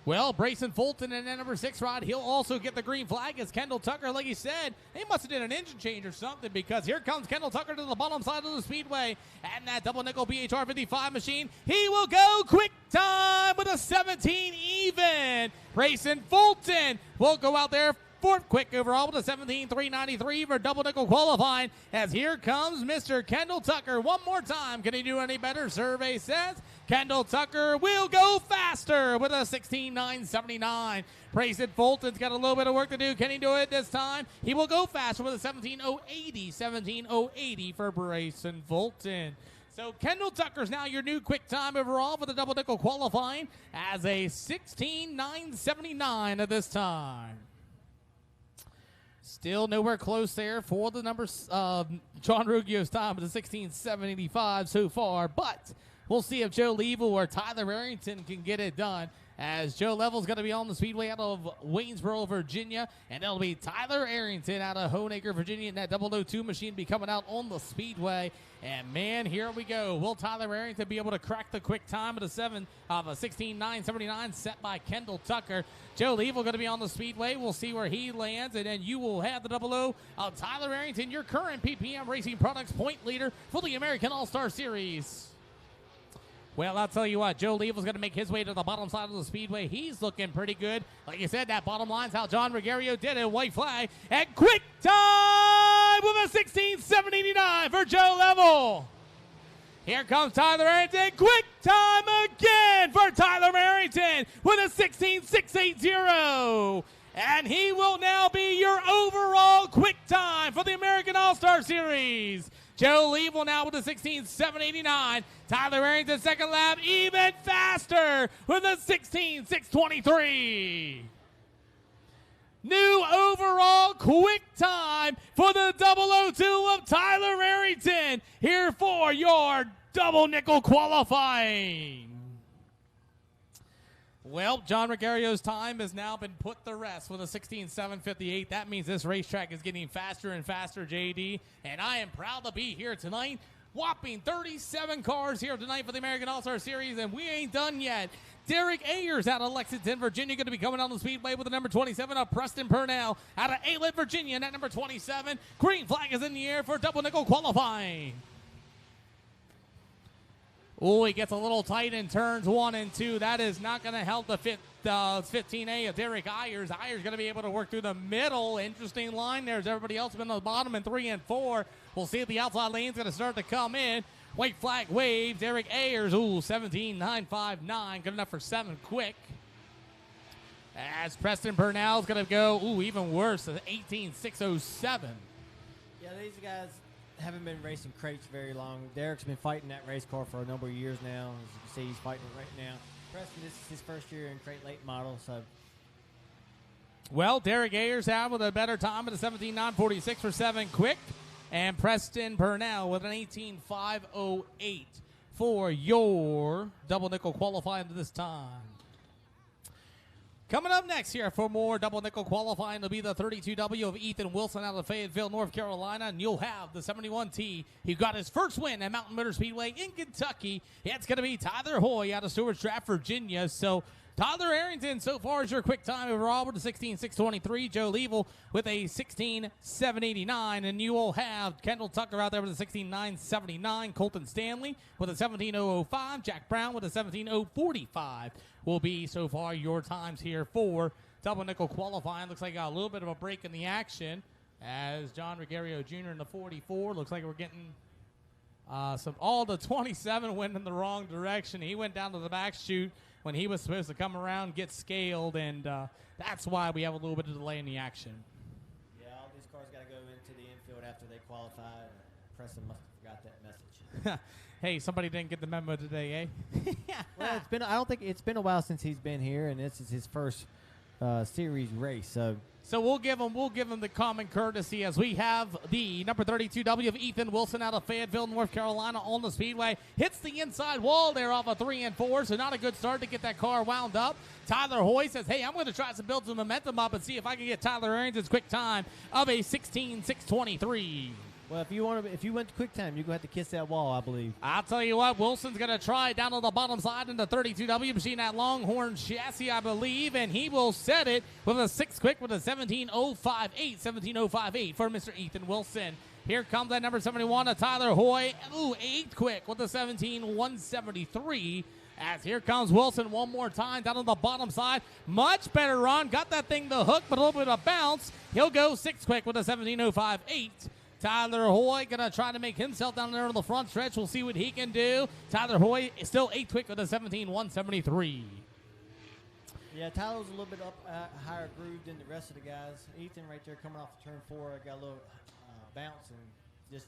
Well, Brayson Fulton and that number 6 rod, he'll also get the green flag as Kendall Tucker, like he said, he must have did an engine change or something, because here comes Kendall Tucker to the bottom side of the speedway, and that double nickel BHR 55 machine, he will go quick time with a 17 even. Brayson Fulton will go out there fourth quick overall with a 17.393 for double nickel qualifying, as here comes Mr. Kendall Tucker one more time. Can he do any better? Survey says Kendall Tucker will go faster with a 16.979. Brayson Fulton's got a little bit of work to do. Can he do it this time? He will go faster with a 17.080. 17.080 for Brayson Fulton. So Kendall Tucker's now your new quick time overall for the double nickel qualifying as a 16.979 at this time. Still nowhere close there for the numbers of John Ruggio's time with a 16.785 so far, but we'll see if Joe Level or Tyler Arrington can get it done, as Joe Level's going to be on the speedway out of Waynesboro, Virginia, and it'll be Tyler Arrington out of Honaker, Virginia, and that 002 machine be coming out on the speedway. And man, here we go. Will Tyler Arrington be able to crack the quick time of a 16.979 set by Kendall Tucker? Joe Level going to be on the speedway. We'll see where he lands, and then you will have the 00 of Tyler Arrington, your current PPM Racing Products point leader for the American All-Star Series. Well, I'll tell you what, Joe Level's going to make his way to the bottom side of the speedway. He's looking pretty good. Like you said, that bottom line's how John Regario did it. White flag and quick time with a 16.789 for Joe Level. Here comes Tyler Arrington. Quick time again for Tyler Arrington with a 16.680. And he will now be your overall quick time for the American All-Star Series. Joe Level now with a 16.789. Tyler Arrington second lap even faster with a 16.623. New overall quick time for the 002 of Tyler Arrington here for your double nickel qualifying. Well, John Regario's time has now been put to rest with a 16.758. That means this racetrack is getting faster and faster, JD. And I am proud to be here tonight Whopping 37 cars here tonight for the American All-Star Series, and we ain't done yet. Derek Ayers out of Lexington, Virginia, going to be coming on the Speedway with the number 27 of Preston Purnell out of Aylett, Virginia, and at number 27. Green flag is in the air for double nickel qualifying. Oh, he gets a little tight in turns 1 and 2. That is not going to help the 15A of Derek Ayers. Ayers going to be able to work through the middle. Interesting line there as everybody else been on the bottom in 3 and 4. We'll see if the outside lane's going to start to come in. White flag wave. Derek Ayers, 17.959. Good enough for 7 quick. As Preston Purnell's going to go, even worse, 18.607. Yeah, these guys haven't been racing crates very long. Derek's been fighting that race car for a number of years now. As you can see, he's fighting it right now. Preston, this is his first year in crate late model, so. Well, Derek Ayers out with a better time at a 17.946 for 7 quick. And Preston Purnell with an 18.508 for your double nickel qualifying this time. Coming up next here for more double nickel qualifying will be the 32W of Ethan Wilson out of Fayetteville, North Carolina. And you'll have the 71T. He got his first win at Mountain Motor Speedway in Kentucky. It's going to be Tyler Hoy out of Stewart's Draft, Virginia. So Tyler Arrington so far is your quick time overall with a 16.623. Joe Leavell with a 16.789. And you will have Kendall Tucker out there with a 16.979. Colton Stanley with a 17.005. Jack Brown with a 17.045 will be so far your times here for double nickel qualifying. Looks like got a little bit of a break in the action as John Regario Jr. in the 44. Looks like we're getting all the 27 went in the wrong direction. He went down to the back chute when he was supposed to come around, get scaled, and that's why we have a little bit of delay in the action. Yeah, all these cars got to go into the infield after they qualify. Preston must have forgot that message. Hey, somebody didn't get the memo today, eh? Well, I don't think it's been a while since he's been here, and this is his first series race. So we'll give him the common courtesy as we have the number 32W of Ethan Wilson out of Fayetteville, North Carolina on the Speedway. Hits the inside wall there off of 3 and 4, so not a good start to get that car wound up. Tyler Hoy says, hey, I'm going to try to build some momentum up and see if I can get Tyler Arrington's quick time of a 16.623. Well, if you went to quick time, you're going to have to kiss that wall, I believe. I'll tell you what, Wilson's going to try down on the bottom side in the 32W machine, that Longhorn chassis, I believe, and he will set it with a 6 quick with a 17.058 for Mr. Ethan Wilson. Here comes that number 71 of Tyler Hoy. 8 quick with a 17.173. As here comes Wilson one more time down on the bottom side. Much better run. Got that thing to hook, but a little bit of bounce. He'll go 6 quick with a 17.058. Tyler Hoy going to try to make himself down there on the front stretch. We'll see what he can do. Tyler Hoy is still 8 quick with a 17.173. Yeah, Tyler's a little bit up higher groove than the rest of the guys. Ethan right there coming off of turn 4 got a little bounce and just,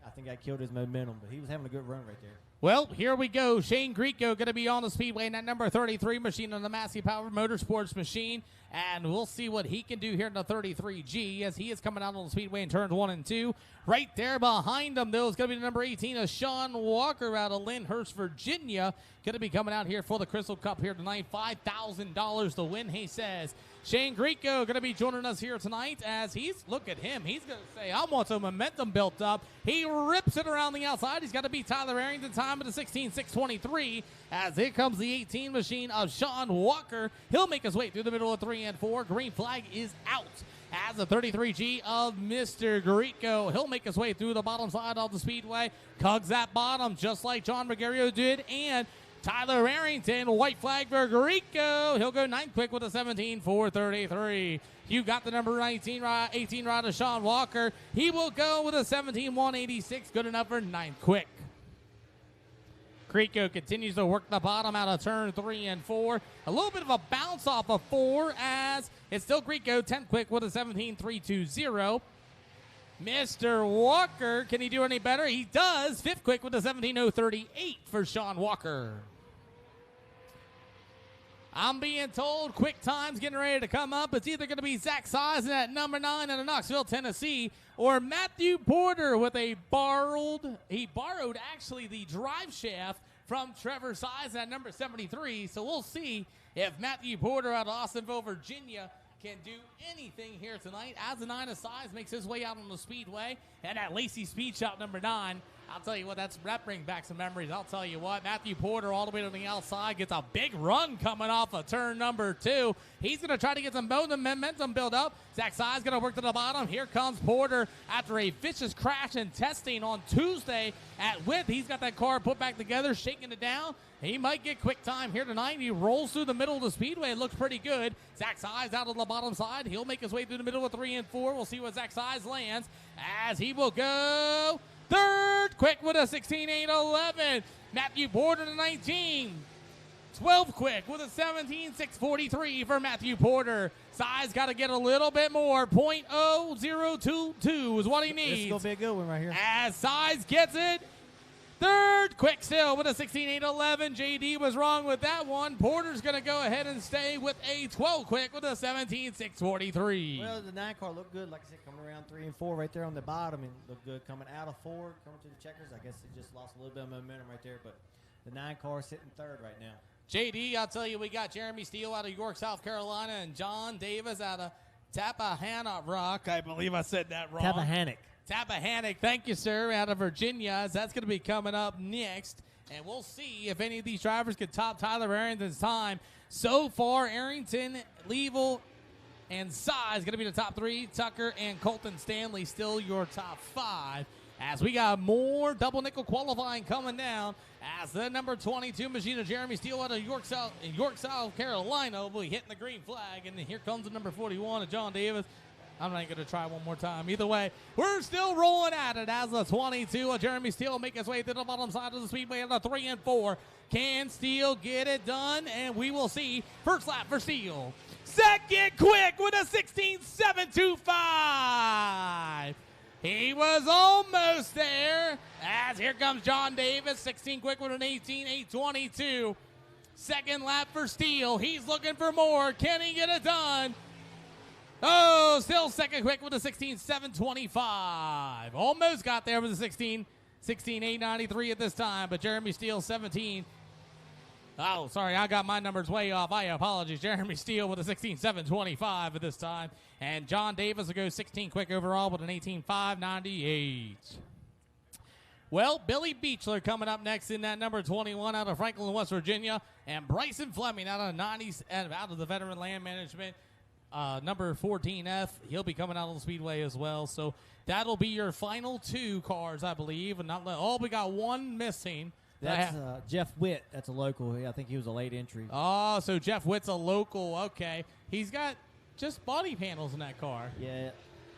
I think I killed his momentum, but he was having a good run right there. Well, here we go. Shane Grieco going to be on the Speedway in that number 33 machine on the Massey Power Motorsports machine. And we'll see what he can do here in the 33G as he is coming out on the Speedway in turns 1 and 2. Right there behind him, though, is going to be the number 18 of Sean Walker out of Lyndhurst, Virginia. Going to be coming out here for the Crystal Cup here tonight. $5,000 to win, he says. Shane Grieco going to be joining us here tonight as look at him. He's going to say, I want some momentum built up. He rips it around the outside. He's got to beat Tyler Arrington time at a 16.623 as here comes the 18 machine of Sean Walker. He'll make his way through the middle of 3 and 4. Green flag is out as the 33G of Mr. Grieco. He'll make his way through the bottom side of the Speedway. Cugs that bottom just like John Regario did, and Tyler Arrington, white flag for Grieco. He'll go 9 quick with a 17.433. You got the number 18 rider, Sean Walker. He will go with a 17.186. Good enough for 9 quick. Grieco continues to work the bottom out of turn 3 and 4. A little bit of a bounce off of 4 as it's still Grieco 10 quick with a 17.320. Mr. Walker, can he do any better? He does. 5th quick with a 17.038 for Sean Walker. I'm being told quick time's getting ready to come up. It's either going to be Zach Sison at number 9 out of Knoxville, Tennessee, or Matthew Porter with he borrowed actually the drive shaft from Trevor Sison at number 73. So we'll see if Matthew Porter out of Austinville, Virginia can do anything here tonight as the 9 of size makes his way out on the Speedway. And at Lacey Speed Shop number 9, I'll tell you what, that brings back some memories. I'll tell you what, Matthew Porter all the way to the outside gets a big run coming off of turn number 2. He's going to try to get some momentum build up. Zach Side's going to work to the bottom. Here comes Porter after a vicious crash and testing on Tuesday at Width. He's got that car put back together, shaking it down. He might get quick time here tonight. He rolls through the middle of the speedway. It looks pretty good. Zach Size out on the bottom side. He'll make his way through the middle of 3 and 4. We'll see what Zach Size lands as he will go third quick with a 16.811. Matthew Porter to 19. 12 quick with a 17.643 for Matthew Porter. Size got to get a little bit more. .0022 is what he needs. This is going to be a good one right here. As Size gets it. Third quick still with a 16.811. JD was wrong with that one. Porter's going to go ahead and stay with a 12 quick with a 17.643. Well, the 9 car looked good. Like I said, coming around 3 and 4 right there on the bottom and looked good. Coming out of 4, coming to the checkers. I guess it just lost a little bit of momentum right there. But the 9 car sitting third right now. JD, I'll tell you, we got Jeremy Steele out of York, South Carolina, and John Davis out of Tappahannock. I believe I said that wrong. Tappahannock, thank you, sir, out of Virginia. That's going to be coming up next. And we'll see if any of these drivers can top Tyler Arrington's time. So far, Arrington, Level, and Size going to be the top 3. Tucker and Colton Stanley still your top 5. As we got more double nickel qualifying coming down. As the number 22 machine of Jeremy Steele out of York, South Carolina will be hitting the green flag. And here comes the number 41 of John Davis. I'm not going to try one more time. Either way, we're still rolling at it as the 22 of Jeremy Steele make his way to the bottom side of the speedway at the 3 and 4. Can Steele get it done? And we will see. First lap for Steele. Second quick with a 16.725. He was almost there. As here comes John Davis. 16 quick with an 18.822. Second lap for Steele. He's looking for more. Can he get it done? Oh, still second quick with a 16.725. Almost got there with a 16.893 at this time, but Jeremy Steele 17. Oh, sorry, I got my numbers way off. I apologize. Jeremy Steele with a 16.725 at this time. And John Davis will go 16 quick overall with an 18.598. Well, Billy Beechler coming up next in that number 21 out of Franklin, West Virginia. And Bryson Fleming out of the Veteran Land Management. Number 14F, he'll be coming out on the speedway as well. So that'll be your final 2 cars, I believe. And we got one missing. That's Jeff Witt. That's a local. I think he was a late entry. Oh, so Jeff Witt's a local. Okay. He's got just body panels in that car. Yeah.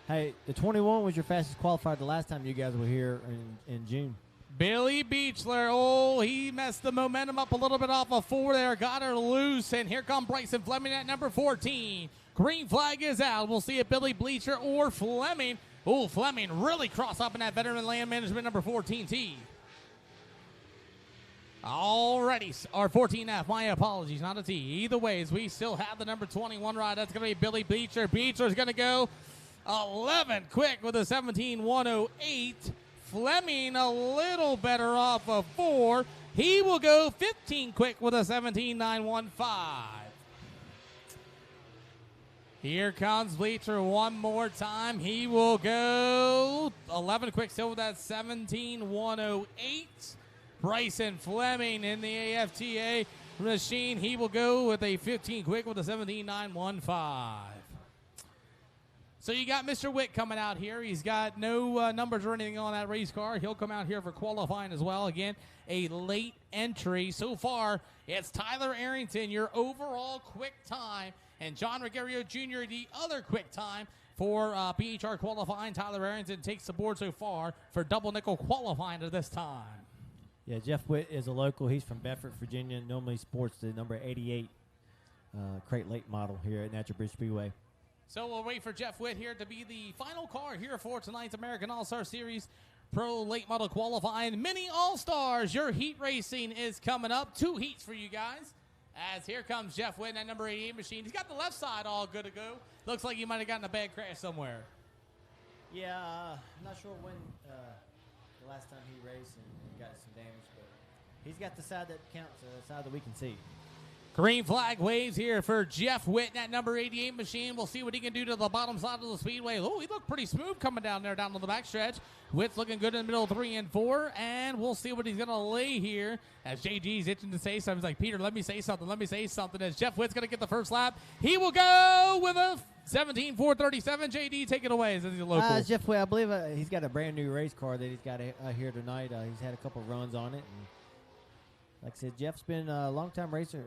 Hey, the 21 was your fastest qualifier the last time you guys were here in June. Billy Beechler, oh, he messed the momentum up a little bit off of 4 there. Got her loose, and here comes Bryson Fleming at number 14. Green flag is out. We'll see if Billy Beechler or Fleming. Oh, Fleming really cross up in that Veteran Land Management number 14T. Alrighty, or 14F, my apologies, not a T. Either ways, we still have the number 21 ride. That's going to be Billy Beechler. Beechler's going to go 11 quick with a 17.108. Fleming a little better off of 4. He will go 15 quick with a 17.915. Here comes Bleacher one more time. He will go 11 quick still with that 17.108. Bryson Fleming in the AFTA machine. He will go with a 15 quick with a 17.915. So you got Mr. Witt coming out here. He's got no numbers or anything on that race car. He'll come out here for qualifying as well. Again, a late entry. So far, it's Tyler Arrington, your overall quick time, and John Regario Jr., the other quick time for PHR qualifying. Tyler Arrington takes the board so far for double nickel qualifying at this time. Yeah, Jeff Witt is a local. He's from Bedford, Virginia. Normally sports the number 88 crate late model here at Natural Bridge Speedway. So we'll wait for Jeff Witt here to be the final car here for tonight's American All-Star Series Pro Late Model Qualifying. Mini All-Stars, your heat racing is coming up. 2 heats for you guys. As here comes Jeff Witt in that number 88 machine. He's got the left side all good to go. Looks like he might have gotten a bad crash somewhere. Yeah, I'm not sure when the last time he raced and got some damage, but he's got the side that counts, the side that we can see. Green flag waves here for Jeff Witt, that number 88 machine. We'll see what he can do to the bottom side of the speedway. Oh, he looked pretty smooth coming down there, down to the backstretch. Witt's looking good in the middle, 3 and 4, and we'll see what he's going to lay here as JG's itching to say something. He's like, Peter, let me say something. As Jeff Witt's going to get the first lap, he will go with a 17.437. JD, take it away. As he's a local. Jeff Witt, I believe he's got a brand new race car that he's got here tonight. He's had a couple runs on it. And like I said, Jeff's been a long-time racer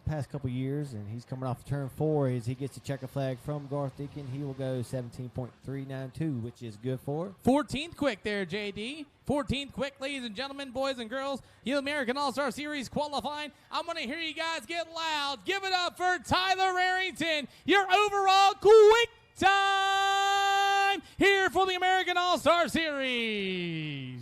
past couple years, and he's coming off turn 4. As he gets the checker flag from Garth Deacon, he will go 17.392, which is good for 14th quick there, JD. 14th quick, ladies and gentlemen, boys and girls. The American All-Star Series qualifying. I'm going to hear you guys get loud. Give it up for Tyler Arrington, your overall quick time here for the American All-Star Series.